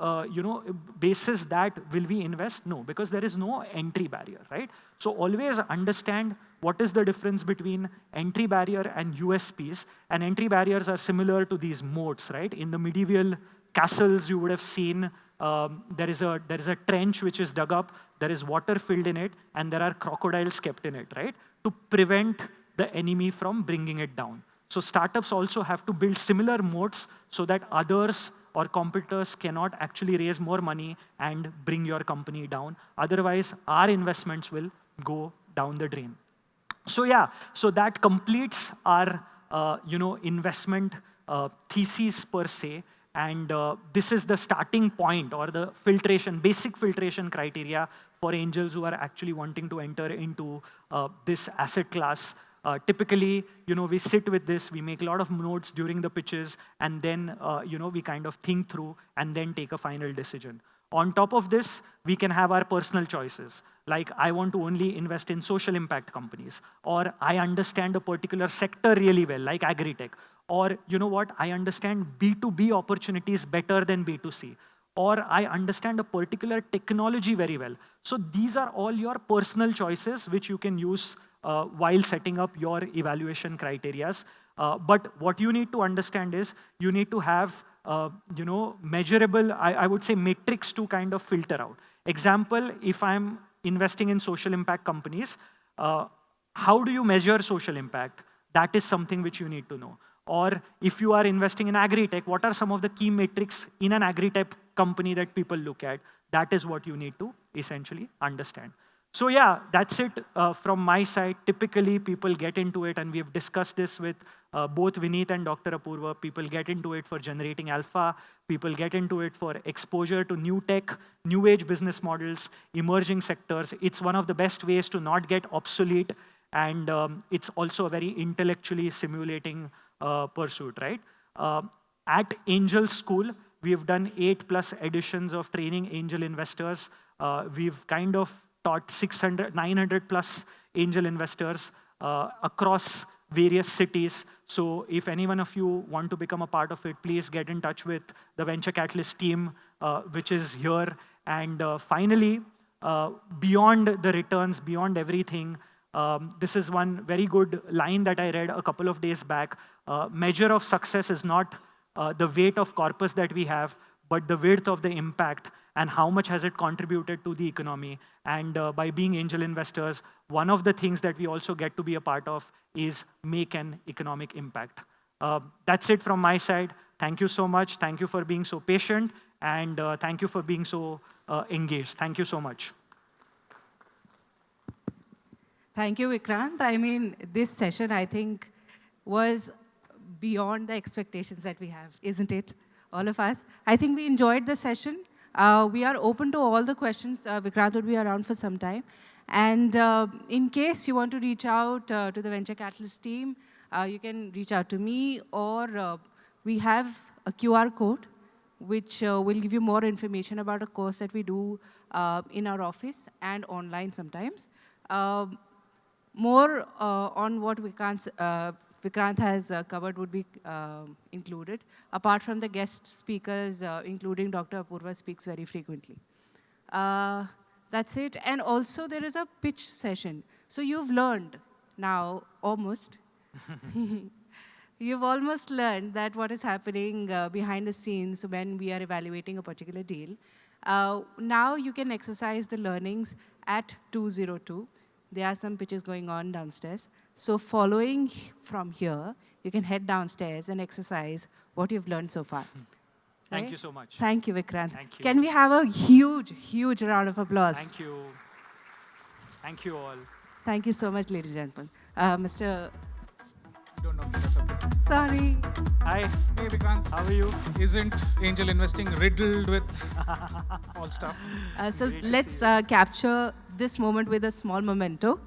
basis that will we invest? No, because there is no entry barrier, right? So always understand what is the difference between entry barrier and USPs. And entry barriers are similar to these moats, right? In the medieval castles, you would have seen there is a trench which is dug up, there is water filled in it, and there are crocodiles kept in it, right? To prevent the enemy from bringing it down. So startups also have to build similar moats so that others or competitors cannot actually raise more money and bring your company down. Otherwise, our investments will go down the drain. So yeah, so that completes our investment thesis per se. And this is the starting point or the filtration, basic filtration criteria for angels who are actually wanting to enter into this asset class. Typically, we sit with this, we make a lot of notes during the pitches, and then, we kind of think through and then take a final decision. On top of this, we can have our personal choices. Like, I want to only invest in social impact companies, or I understand a particular sector really well, like agri-tech, or you know what, I understand B2B opportunities better than B2C, or I understand a particular technology very well. So these are all your personal choices which you can use while setting up your evaluation criterias. But what you need to understand is you need to have measurable, I would say, metrics to kind of filter out. Example, if I'm investing in social impact companies, how do you measure social impact? That is something which you need to know. Or if you are investing in agri-tech, what are some of the key metrics in an agri-tech company that people look at? That is what you need to essentially understand. So yeah, that's it from my side. Typically, people get into it, and we've discussed this with both Vinit and Dr. Apoorva. People get into it for generating alpha. People get into it for exposure to new tech, new age business models, emerging sectors. It's one of the best ways to not get obsolete, and it's also a very intellectually simulating pursuit, right? At Angel School, we've done 8+ editions of training angel investors. We've kind of taught 900+ angel investors across various cities. So if any one of you want to become a part of it, please get in touch with the Venture Catalyst team, which is here. And finally, beyond the returns, beyond everything, this is one very good line that I read a couple of days back. Measure of success is not the weight of corpus that we have, but the width of the impact and how much has it contributed to the economy. And by being angel investors, one of the things that we also get to be a part of is make an economic impact. That's it from my side. Thank you so much. Thank you for being so patient. And thank you for being so engaged. Thank you so much. Thank you, Vikrant. I mean, this session, I think, was beyond the expectations that we have, isn't it? All of us. I think we enjoyed the session. We are open to all the questions. Vikrant would be around for some time. And in case you want to reach out to the Venture Catalyst team, you can reach out to me, or we have a QR code which will give you more information about a course that we do in our office and online sometimes. More on what Vikrant has covered would be included, apart from the guest speakers, including Dr. Apoorva speaks very frequently. That's it. And also, there is a pitch session. So you've learned now, almost. You've almost learned that what is happening behind the scenes when we are evaluating a particular deal. Now you can exercise the learnings at 202. There are some pitches going on downstairs. So following from here, you can head downstairs and exercise what you've learned so far. Thank right? you so much. Thank you, Vikrant. Thank you. Can we have a huge, huge round of applause? Thank you. Thank you all. Thank you so much, ladies and gentlemen. Mr. Don't know me, that's okay. Sorry. Hi. Hey, Vikrant. How are you? Isn't angel investing riddled with all stuff? So let's capture this moment with a small memento.